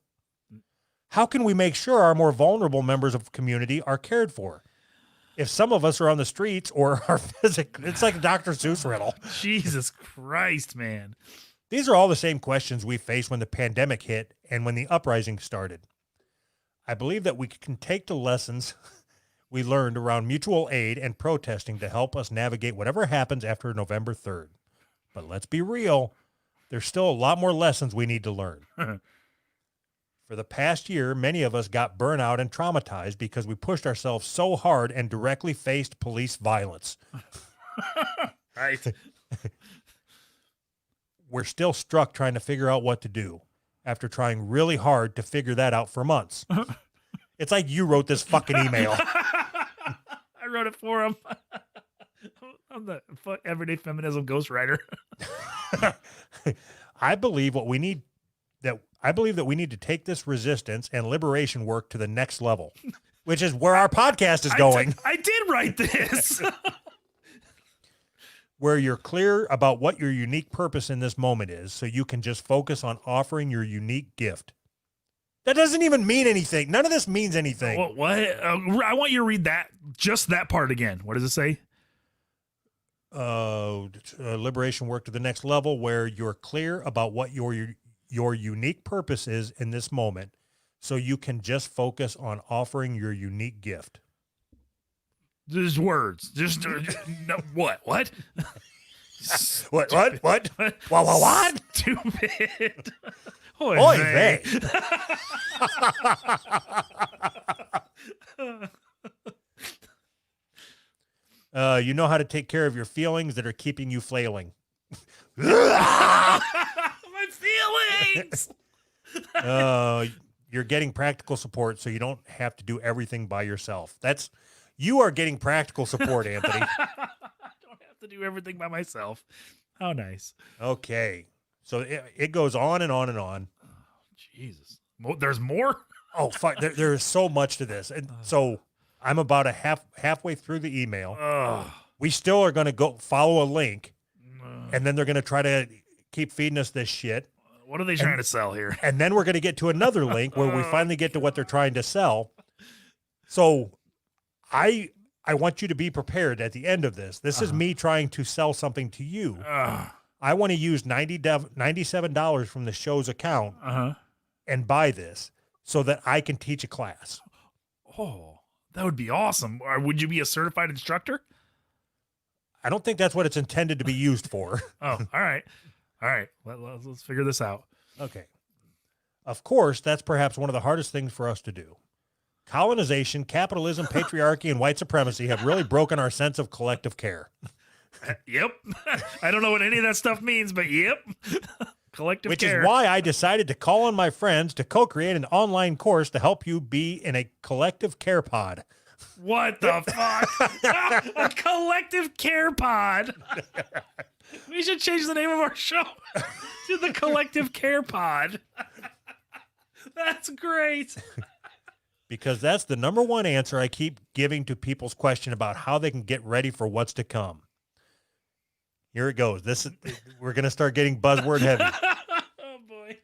How can we make sure our more vulnerable members of the community are cared for? If some of us are on the streets or are physically, it's like a Dr. Seuss riddle. Jesus Christ, man. These are all the same questions we faced when the pandemic hit and when the uprising started. I believe that we can take the lessons we learned around mutual aid and protesting to help us navigate whatever happens after November 3rd. But let's be real, there's still a lot more lessons we need to learn. For the past year, many of us got burnout and traumatized because we pushed ourselves so hard and directly faced police violence. Right. We're still stuck trying to figure out what to do after trying really hard to figure that out for months. It's like you wrote this fucking email. I wrote it for him. I'm the everyday feminism ghostwriter. I believe that we need to take this resistance and liberation work to the next level, which is where our podcast is going. I did write this. Where you're clear about what your unique purpose in this moment is, so you can just focus on offering your unique gift. That doesn't even mean anything. None of this means anything. What? I want you to read just that part again. What does it say? Liberation work to the next level, where you're clear about what your unique purpose is in this moment, so you can just focus on offering your unique gift. There's words. Just no, what? What? What? Stupid. Oy Oy vey. You know how to take care of your feelings that are keeping you flailing. My feelings. You're getting practical support, so you don't have to do everything by yourself. You are getting practical support, Anthony. I don't have to do everything by myself. How nice. Okay. So it goes on and on and on. Jesus. There's more? Oh, fuck. There's so much to this. And so I'm about halfway through the email. We still are going to go follow a link, and then they're going to try to keep feeding us this shit. What are they trying to sell here? And then we're going to get to another link where we finally get to what they're trying to sell. So I want you to be prepared at the end of this. This is me trying to sell something to you. I want to use $97 from the show's account and buy this so that I can teach a class. Oh, that would be awesome. Or would you be a certified instructor? I don't think that's what it's intended to be used for. Oh, all right. All right. Let's figure this out. Okay. Of course, that's perhaps one of the hardest things for us to do. Colonization, capitalism, patriarchy, and white supremacy have really broken our sense of collective care. Yep. I don't know what any of that stuff means, but yep. Collective Which care. is why I decided to call on my friends to co-create an online course to help you be in a collective care pod. What the fuck? A collective care pod. We should change the name of our show to the Collective Care Pod. That's great. Because that's the number one answer I keep giving to people's question about how they can get ready for what's to come. Here it goes. We're going to start getting buzzword heavy. Oh, boy.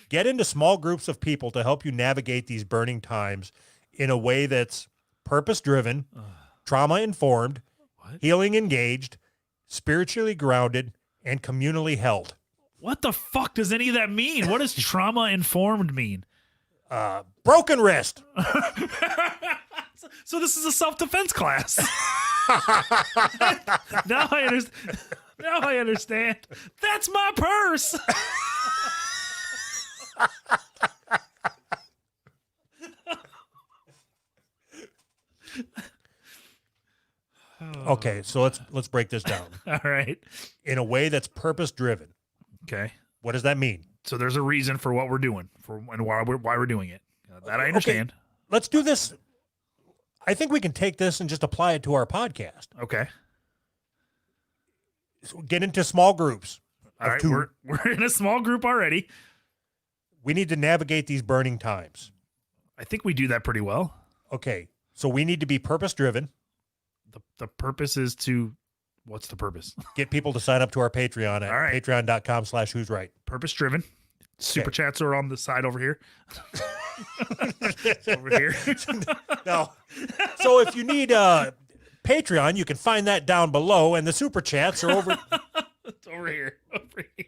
Get into small groups of people to help you navigate these burning times in a way that's purpose-driven, trauma-informed, healing engaged, spiritually grounded, and communally held. What the fuck does any of that mean? What does trauma-informed mean? Broken wrist. So this is a self-defense class. Now I understand. Now I understand. That's my purse. Okay, so let's break this down. All right. In a way that's purpose-driven. Okay. What does that mean? So there's a reason for what we're doing, and why we're doing it. That I understand. let's do this. I think we can take this and just apply it to our podcast. Okay. So get into small groups. All right. two. We're in a small group already. We need to navigate these burning times. I think we do that pretty well. Okay. So we need to be purpose driven. The purpose is to, what's the purpose? Get people to sign up to our Patreon at All right. patreon.com/who's right. Purpose driven. Super chats are on the side over here. Over here. No. So if you need Patreon, you can find that down below, and the super chats are over. It's over here. Over here.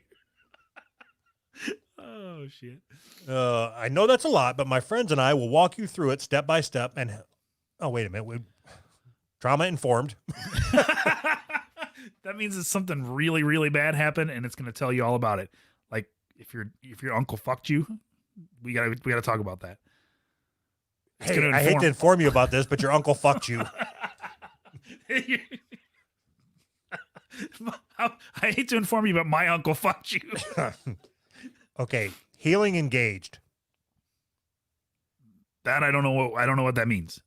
Oh shit. I know that's a lot, but my friends and I will walk you through it step by step. And oh, wait a minute, trauma informed. That means it's something really, really bad happened, and it's going to tell you all about it. Like if your uncle fucked you, we gotta talk about that. It's Hey, gonna I hate to inform you about this, but your uncle fucked you. I hate to inform you, but my uncle fucked you. Okay, healing engaged. That I don't know what that means.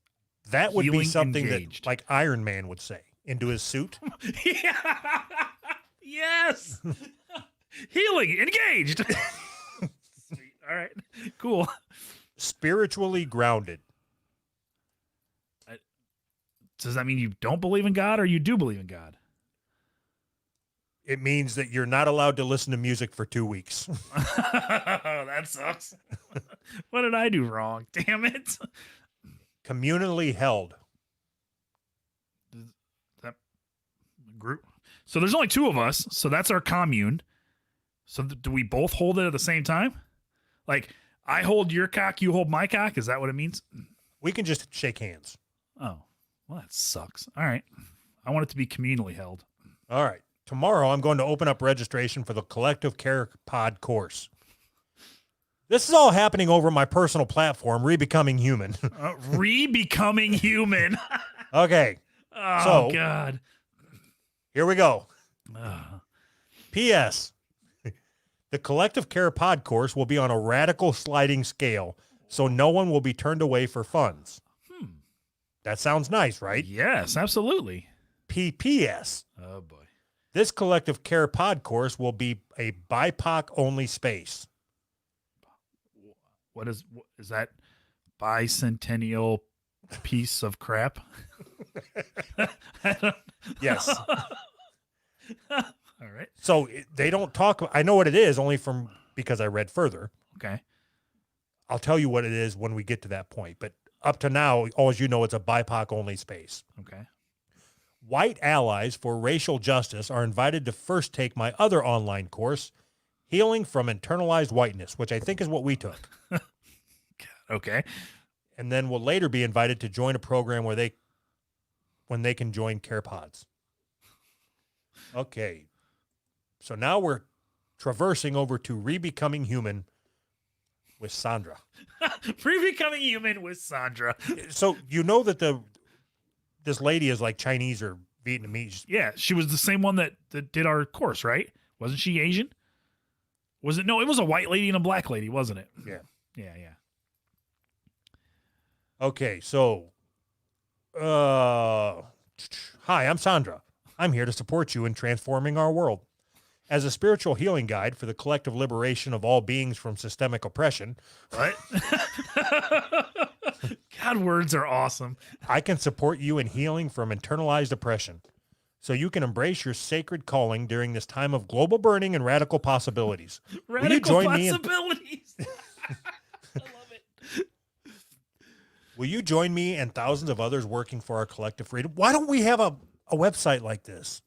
That would be Healing something engaged. that like Iron Man would say into his suit. Yeah. Yes. Healing engaged. Sweet. All right. Cool. Spiritually grounded. Does that mean you don't believe in God or you do believe in God? It means that you're not allowed to listen to music for 2 weeks. That sucks. What did I do wrong? Damn it. Communally held. That group. So there's only two of us. So that's our commune. So do we both hold it at the same time? Like I hold your cock, you hold my cock. Is that what it means? We can just shake hands. Oh, well, that sucks. All right. I want it to be communally held. All right. Tomorrow, I'm going to open up registration for the Collective Care Pod course. This is all happening over my personal platform, Rebecoming Human. Re-becoming human. Okay. Oh, So- God. Here we go. Ugh. P.S. The Collective Care Pod course will be on a radical sliding scale, so no one will be turned away for funds. That sounds nice, right? Yes, absolutely. P.P.S. Oh, boy. This Collective Care Pod course will be a BIPOC-only space. What is that bicentennial piece of crap? Yes. All right. So they don't talk. I know what it is only because I read further. Okay. I'll tell you what it is when we get to that point. But up to now, all you know, it's a BIPOC-only space. Okay. White allies for racial justice are invited to first take my other online course, Healing from Internalized Whiteness, which I think is what we took. Okay. And then will later be invited to join a program when they can join Care Pods. Okay. So now we're traversing over to Rebecoming Human with Sandra. Re-becoming human with Sandra. So you know that this lady is like Chinese or Vietnamese. Yeah, she was the same one that did our course, right? Wasn't she Asian? Was it? No, it was a white lady and a black lady, wasn't it? Yeah. Yeah. Okay, so hi, I'm Sandra. I'm here to support you in transforming our world. As a spiritual healing guide for the collective liberation of all beings from systemic oppression, What? God, words are awesome. I can support you in healing from internalized oppression so you can embrace your sacred calling during this time of global burning and radical possibilities. Radical you join me in- possibilities. I love it. Will you join me and thousands of others working for our collective freedom? Why don't we have a website like this?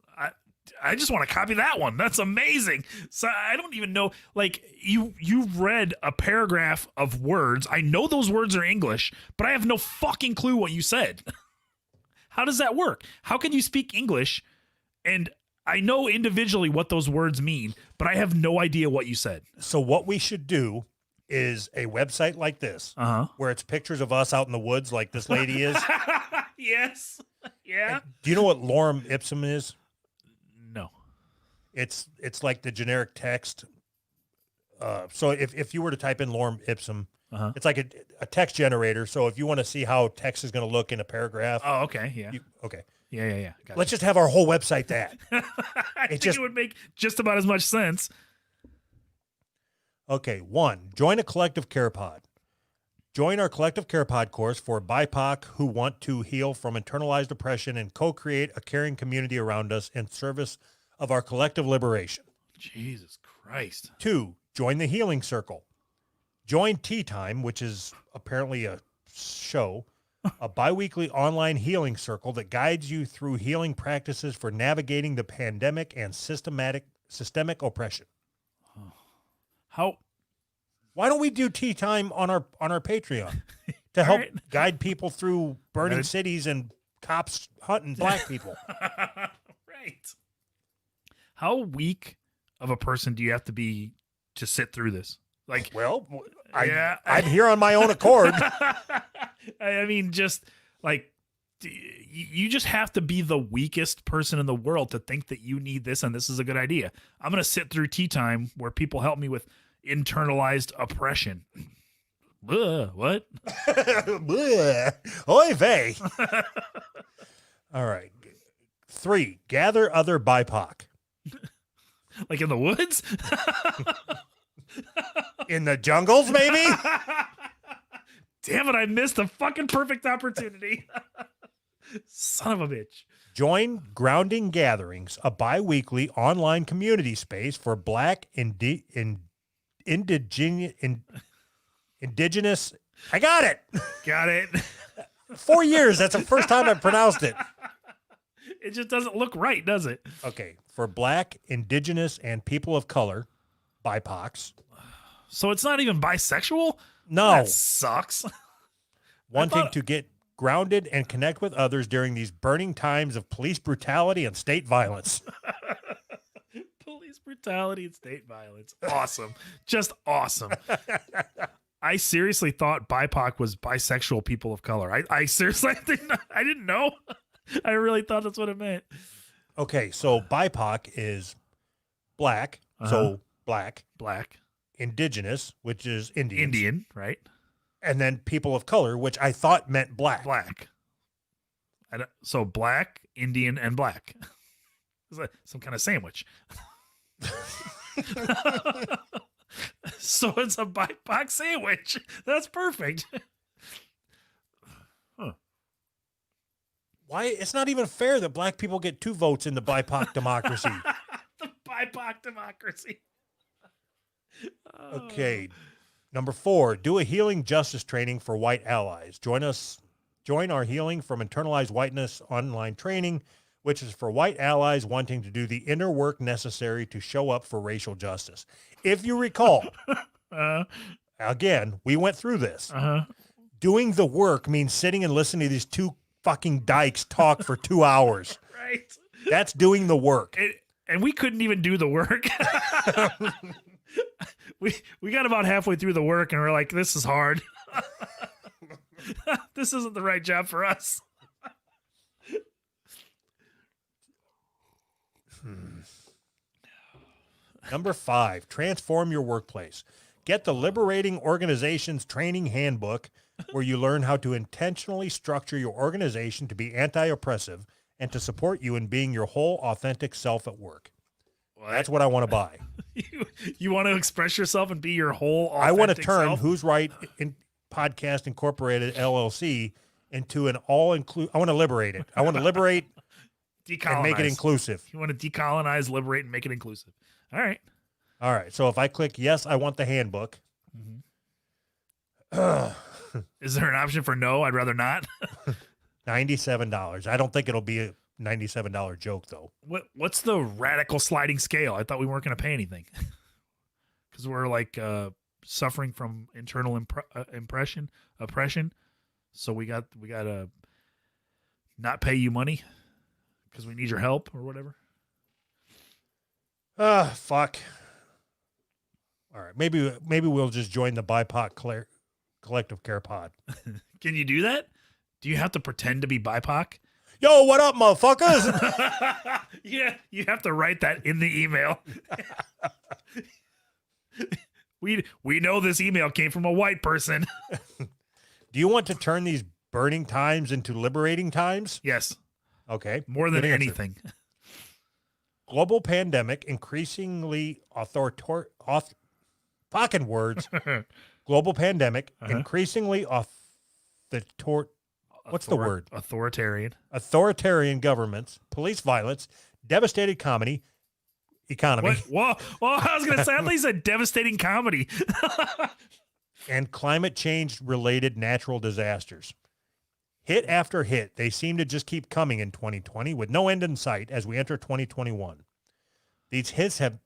I just want to copy that one. That's amazing. So I don't even know, like you read a paragraph of words. I know those words are English, but I have no fucking clue what you said. How does that work? How can you speak English and I know individually what those words mean, but I have no idea what you said. So what we should do is a website like this, where it's pictures of us out in the woods like this lady is. Yes. Yeah. Do you know what lorem ipsum is? No. It's like the generic text So if you were to type in lorem ipsum, Uh-huh. it's like a text generator. So if you want to see how text is going to look in a paragraph, Oh, okay. Yeah. okay. Yeah. Gotcha. Let's just have our whole website that. I think just- it would make just about as much sense. Okay, 1, join a collective care pod. Join our collective care pod course for BIPOC who want to heal from internalized depression and co-create a caring community around us in service of our collective liberation. Jesus Christ. 2, join the healing circle. Join Tea Time, which is apparently a show, a biweekly online healing circle that guides you through healing practices for navigating the pandemic and systemic oppression. How? Why don't we do Tea Time on our Patreon to help right. guide people through burning Right. cities and cops hunting black people? Right. How weak of a person do you have to be to sit through this? Like, Well, Yeah. I'm here on my own accord. I mean, just like you just have to be the weakest person in the world to think that you need this and this is a good idea. I'm going to sit through Tea Time where people help me with internalized oppression. Ugh, what? Bleh. Oy vey. All right. 3, gather other BIPOC. Like in the woods? In the jungles, maybe? Damn it, I missed a fucking perfect opportunity. Son of a bitch. Join Grounding Gatherings, a bi-weekly online community space for Black indigenous. I got it. Got it. 4 years. That's the first time I've pronounced it. It just doesn't look right, does it? Okay. For Black, Indigenous, and people of color, BIPOCs. So it's not even bisexual? No. That sucks. Wanting thought- to get grounded and connect with others during these burning times of police brutality and state violence. Police brutality and state violence. Awesome. Just awesome. I seriously thought BIPOC was bisexual people of color. I seriously I didn't know. I really thought that's what it meant. Okay, so BIPOC is black, so black, Black. indigenous, which is Indians, Indian, right? and then people of color, which I thought meant black. Black. So black, Indian, and black. It's like some kind of sandwich. So it's a BIPOC sandwich. That's perfect. Why? It's not even fair that black people get 2 votes in the BIPOC democracy. The BIPOC democracy. Okay. Number 4, do a healing justice training for white allies. Join our Healing from Internalized Whiteness online training, which is for white allies wanting to do the inner work necessary to show up for racial justice. If you recall, again, we went through this. Doing the work means sitting and listening to these 2 fucking dykes talk for 2 hours. Right. That's doing the work. And we couldn't even do the work. we got about halfway through the work and we're like, this is hard. This isn't the right job for us. Number 5, transform your workplace. Get the Liberating Organizations Training Handbook, where you learn how to intentionally structure your organization to be anti-oppressive and to support you in being your whole authentic self at work. That's what I want to buy. You want to express yourself and be your whole I want to authentic turn self? Who's Right in Podcast Incorporated LLC into an all-inclusive. I want to liberate it. I want to liberate Decolonize. and make it inclusive. You want to decolonize, liberate, and make it inclusive. All right. All right. So if I click yes, I want the handbook. Is there an option for no? I'd rather not. $97. I don't think it'll be a $97 joke though. What's the radical sliding scale? I thought we weren't going to pay anything because we're like suffering from internal oppression. So we got to not pay you money because we need your help or whatever. Fuck. All right. Maybe we'll just join the BIPOC collective care pod. Can you do that? Do you have to pretend to be BIPOC? Yo, what up, motherfuckers? Yeah, you have to write that in the email. We know this email came from a white person. Do you want to turn these burning times into liberating times? Yes, Okay. more than good answer. anything. Global pandemic, increasingly fucking words. Global pandemic, increasingly what's the word? Authoritarian. Authoritarian governments, police violence, devastated economy. Whoa! I was gonna say, I thought you said devastating comedy. And climate change related natural disasters. Hit after hit, they seem to just keep coming in 2020 with no end in sight as we enter 2021. These hits have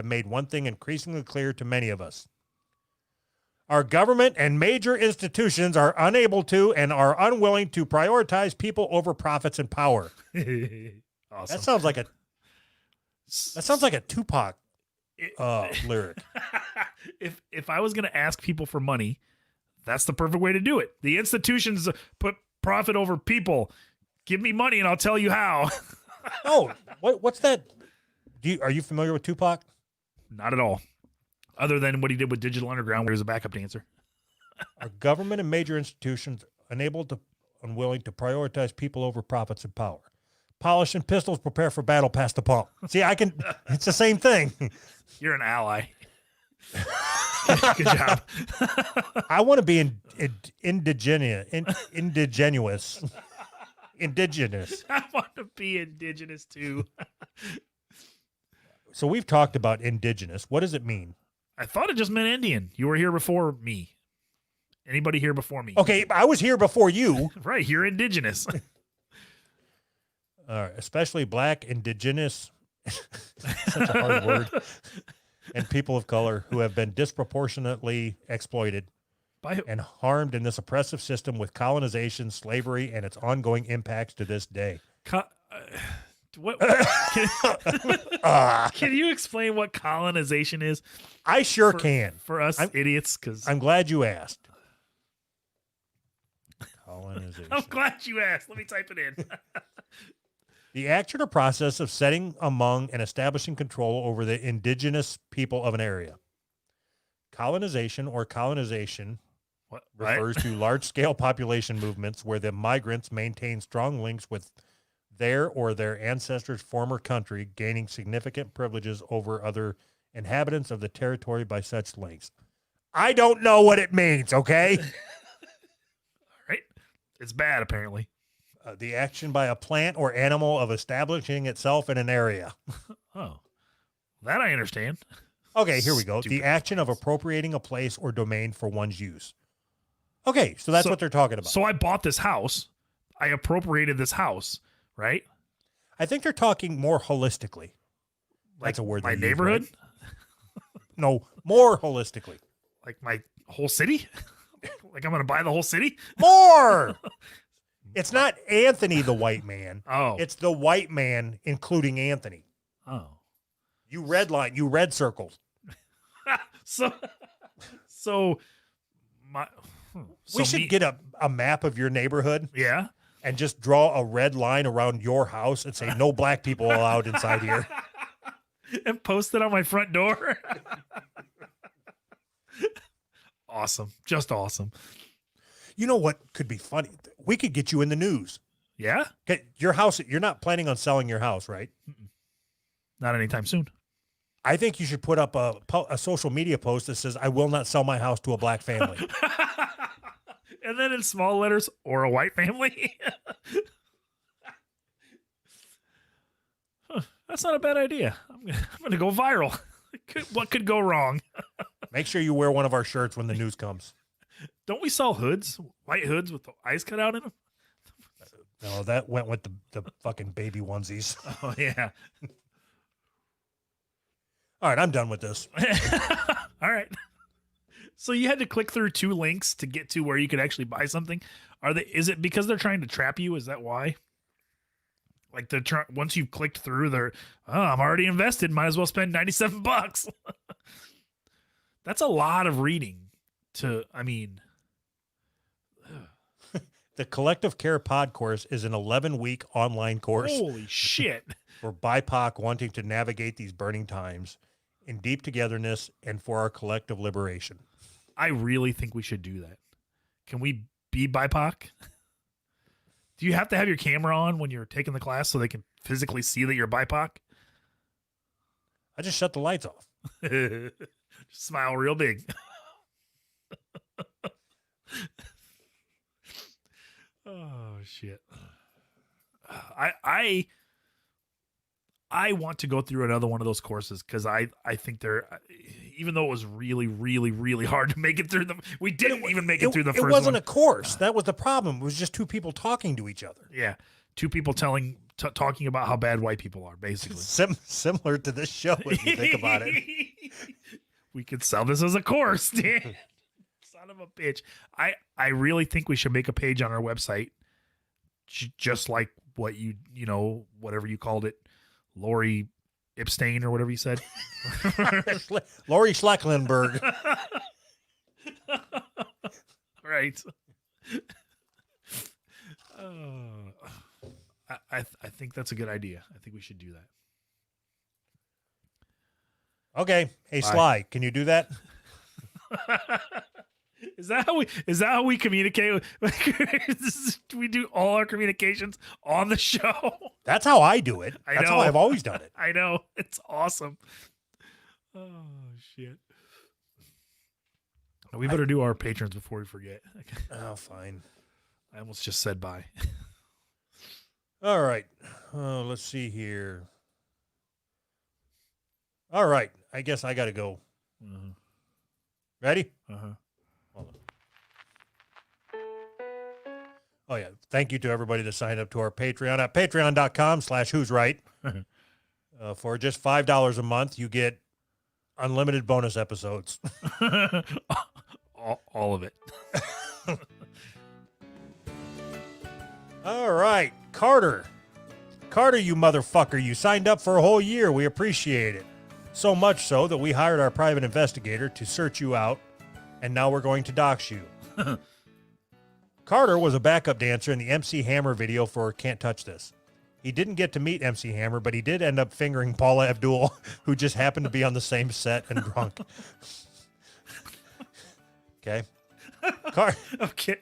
made one thing increasingly clear to many of us. Our government and major institutions are unable to and are unwilling to prioritize people over profits and power. Awesome. That sounds like a Tupac lyric. If I was going to ask people for money, that's the perfect way to do it. The institutions put profit over people. Give me money and I'll tell you how. Oh, what's that? Are you familiar with Tupac? Not at all. Other than what he did with Digital Underground, where he was a backup dancer. Our government and major institutions unwilling to prioritize people over profits and power. Polish and pistols, prepare for battle past the pump. See, it's the same thing. You're an ally. Good job. I want to be indigenous. I want to be indigenous too. So we've talked about indigenous. What does it mean? I thought it just meant Indian. You were here before me. Anybody here before me? Okay, I was here before you. Right, you're indigenous. Especially black, indigenous, such a hard word, and people of color who have been disproportionately exploited and harmed in this oppressive system with colonization, slavery, and its ongoing impacts to this day. Can you explain what colonization is? I sure can. For us idiots, because I'm glad you asked. Colonization. I'm glad you asked. Let me type it in. The action or process of setting among and establishing control over the indigenous people of an area. Colonization refers to large-scale population movements where the migrants maintain strong links with their or their ancestors' former country, gaining significant privileges over other inhabitants of the territory by such links. I don't know what it means, okay? Right? It's bad, apparently. The action by a plant or animal of establishing itself in an area. Oh, that I understand. Okay, here we go. The action of appropriating a place or domain for one's use. Okay, so that's what they're talking about. So I bought this house. I appropriated this house, right? I think they're talking more holistically. That's a word. My neighborhood? Use, right? No, more holistically. Like my whole city? Like I'm going to buy the whole city? More! It's not Anthony the white man. Oh. It's the white man, including Anthony. Oh. You red circled. We should get a map of your neighborhood. Yeah. And just draw a red line around your house and say no black people allowed inside here. And post it on my front door. Awesome. Just awesome. You know what could be funny? We could get you in the news. Yeah? Okay, your house, you're not planning on selling your house, right? Not anytime soon. I think you should put up a social media post that says, I will not sell my house to a black family. And then in small letters, or a white family. That's not a bad idea. I'm going to go viral. What could go wrong? Make sure you wear one of our shirts when the news comes. Don't we sell hoods? White hoods with the eyes cut out in them? No, that went with the fucking baby onesies. Oh, yeah. All right, I'm done with this. All right. So you had to click through 2 links to get to where you could actually buy something. Is it because they're trying to trap you? Is that why? Like once you've clicked through, I'm already invested. Might as well spend $97. That's a lot of reading. The Collective Care Pod course is an 11-week online course. Holy shit. For BIPOC wanting to navigate these burning times. in deep togetherness and for our collective liberation. I really think we should do that. Can we be BIPOC? Do you have to have your camera on when you're taking the class so they can physically see that you're BIPOC? I just shut the lights off. Smile real big. Oh shit. I want to go through another one of those courses because I think they're, even though it was really, really, really hard to make it through them. We didn't even make it through the first one. It wasn't a course. That was the problem. It was just two people talking to each other. Yeah. Two people talking about how bad white people are, basically. Similar to this show, if you think about it. We could sell this as a course, Dan. Son of a bitch. I really think we should make a page on our website, just like what whatever you called it, Lori Epstein or whatever you said. Lori Schlecklenberg. Right. I think that's a good idea. I think we should do that. Okay. Hey, Bye. Sly, can you do that? Is that how we communicate? We do all our communications on the show. That's how I do it. I That's know. how I've always done it. I know. It's awesome. Oh shit. We better do our patrons before we forget. Oh, fine. I almost just said bye. All right. Let's see here. All right. I guess I got to go. Uh-huh. Ready? Uh-huh. Hold on. Oh, yeah. Thank you to everybody that signed up to our Patreon at patreon.com/who's right. For just $5 a month, you get unlimited bonus episodes. all of it. All right. Carter, you motherfucker. You signed up for a whole year. We appreciate it. So much so that we hired our private investigator to search you out, and now we're going to dox you. Carter was a backup dancer in the MC Hammer video for Can't Touch This. He didn't get to meet MC Hammer, but he did end up fingering Paula Abdul, who just happened to be on the same set and drunk. Okay.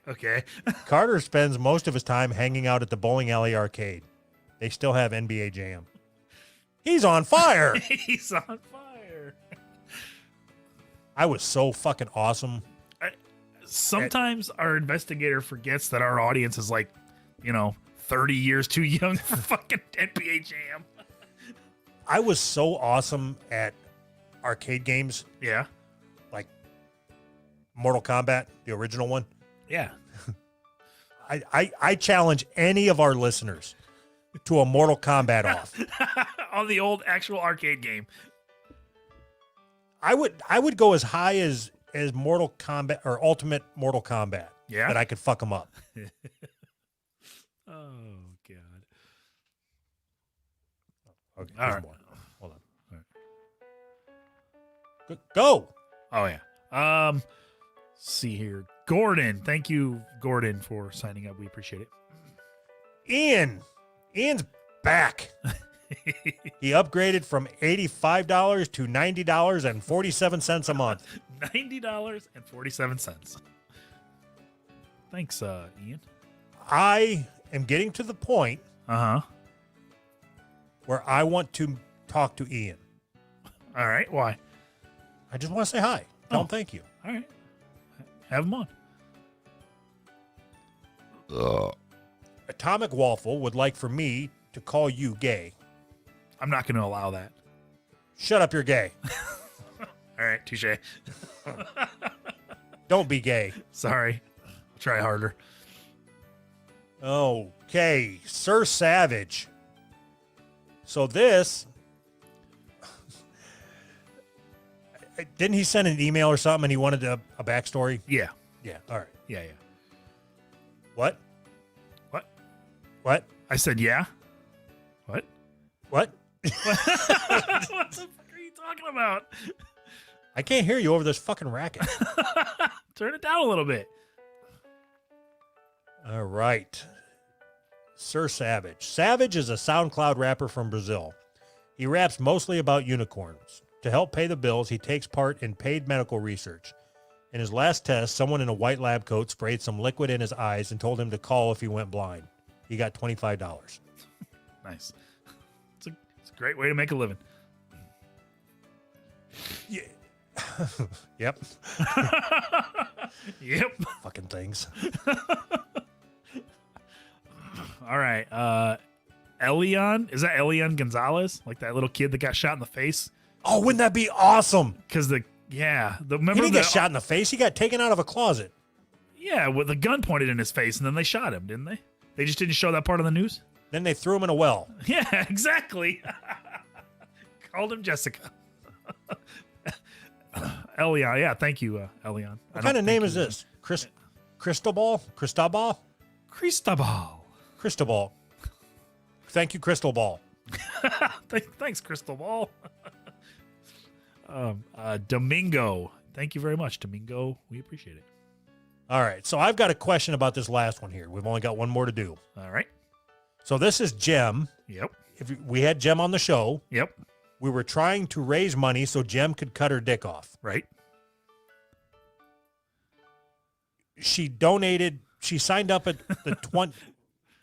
Okay. Carter spends most of his time hanging out at the bowling alley arcade. They still have NBA Jam. He's on fire. He's on fire. I was so fucking awesome. Sometimes our investigator forgets that our audience is like, 30 years too young for fucking NBA Jam. I was so awesome at arcade games, Yeah. like Mortal Kombat, the original one. Yeah. I challenge any of our listeners to a Mortal Kombat off. On the old actual arcade game. I would go as high as Mortal Kombat or Ultimate Mortal Kombat. Yeah. That I could fuck them up. Oh, God. Okay, All there's right. more. Hold on. All right. Go. Oh, yeah. Let's see here. Gordon. Thank you, Gordon, for signing up. We appreciate it. Ian's back. He upgraded from $85 to $90.47 a month. $90.47. Thanks, Ian. I am getting to the point Uh-huh. where I want to talk to Ian. All right. Why? I just want to say hi. Tell him Oh. thank you. All right. Have him on. Atomic Waffle would like for me to call you gay. I'm not going to allow that. Shut up, you're gay. All right. Touche. Don't be gay. Sorry. I'll try harder. Okay, Sir Savage. So this, didn't he send an email or something and he wanted a backstory? Yeah. Yeah, all right. Yeah. What? What? What? I said, yeah. What? What? What the fuck are you talking about? I can't hear you over this fucking racket. Turn it down a little bit. All right. Sir Savage. Savage is a SoundCloud rapper from Brazil. He raps mostly about unicorns. To help pay the bills, he takes part in paid medical research. In his last test, someone in a white lab coat sprayed some liquid in his eyes and told him to call if he went blind. He got $25. Nice. It's a great way to make a living. Yeah. Yep. Yep. Fucking things. All right. Elian, is that Elian Gonzalez? Like that little kid that got shot in the face? Oh, wouldn't that be awesome? Because he He didn't get shot in the face. He got taken out of a closet. Yeah, with the gun pointed in his face, and then they shot him, didn't they? They just didn't show that part on the news? Then they threw him in a well. Yeah, exactly. Called him Jessica. Elian, yeah, thank you, Elian. What kind of name is this? Cristobal? Cristobal? Cristobal. Thank you, Crystal Ball. Thanks, Crystal Ball. Domingo. Thank you very much, Domingo. We appreciate it. All right, so I've got a question about this last one here. We've only got one more to do. All right. So this is Jem. Yep. We had Jem on the show. Yep. We were trying to raise money so Jem could cut her dick off. Right. She donated. She signed up at the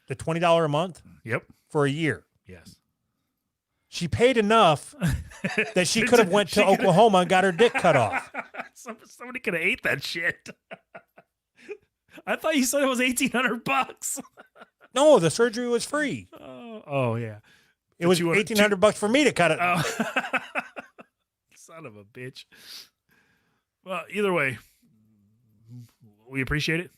$20 a month. Yep. For a year. Yes. She paid enough that she could have went to Oklahoma and got her dick cut off. Somebody could have ate that shit. I thought you said it was $1,800. No, the surgery was free. Oh yeah. It was $1,800 for me to cut it. Oh. Son of a bitch. Well, either way, we appreciate it.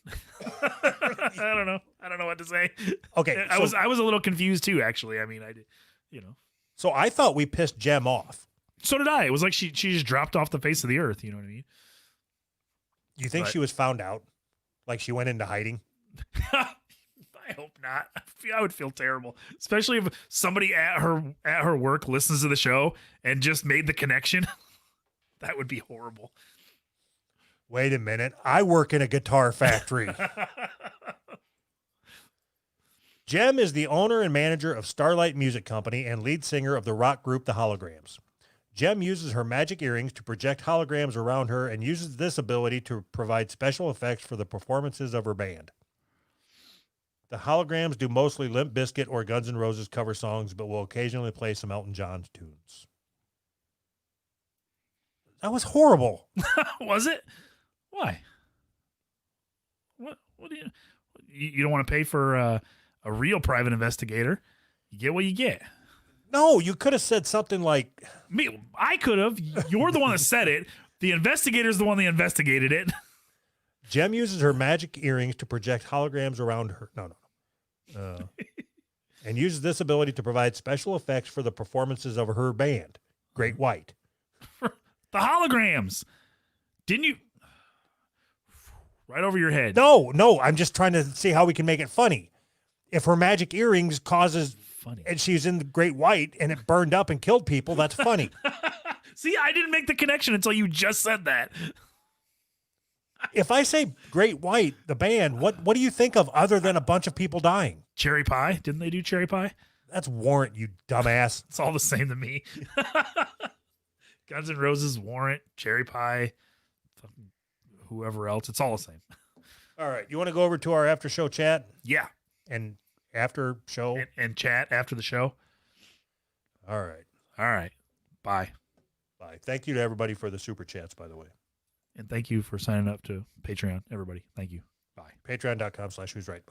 I don't know. I don't know what to say. Okay, I was a little confused too. Actually, I mean, I did, So I thought we pissed Jem off. So did I. It was like she just dropped off the face of the earth. You know what I mean? You think she was found out? Like she went into hiding? I hope not. I would feel terrible, especially if somebody at her work listens to the show and just made the connection. That would be horrible. Wait a minute. I work in a guitar factory. Jem is the owner and manager of Starlight Music Company and lead singer of the rock group The Holograms. Jem uses her magic earrings to project holograms around her and uses this ability to provide special effects for the performances of her band. The holograms do mostly Limp Bizkit or Guns N' Roses cover songs, but will occasionally play some Elton John tunes. That was horrible. Was it? Why? What do you don't want to pay for a real private investigator? You get what you get. No, you could have said something like... I could have. You're the one that said it. The investigator's the one that investigated it. Jem uses her magic earrings to project holograms around her. No. And uses this ability to provide special effects for the performances of her band, Great White. The holograms. Didn't you? Right over your head. No. I'm just trying to see how we can make it funny. If her magic earrings causes... Funny. And she's in the Great White and it burned up and killed people, that's funny. See, I didn't make the connection until you just said that. If I say Great White, the band, what do you think of other than a bunch of people dying? Cherry Pie? Didn't they do Cherry Pie? That's Warrant, you dumbass. It's all the same to me. Guns N' Roses, Warrant, Cherry Pie, whoever else. It's all the same. All right. You want to go over to our after show chat? Yeah. And after show? And chat after the show? All right. All right. Bye. Bye. Thank you to everybody for the super chats, by the way. And thank you for signing up to Patreon, everybody. Thank you. Bye. Patreon.com/who'srightby.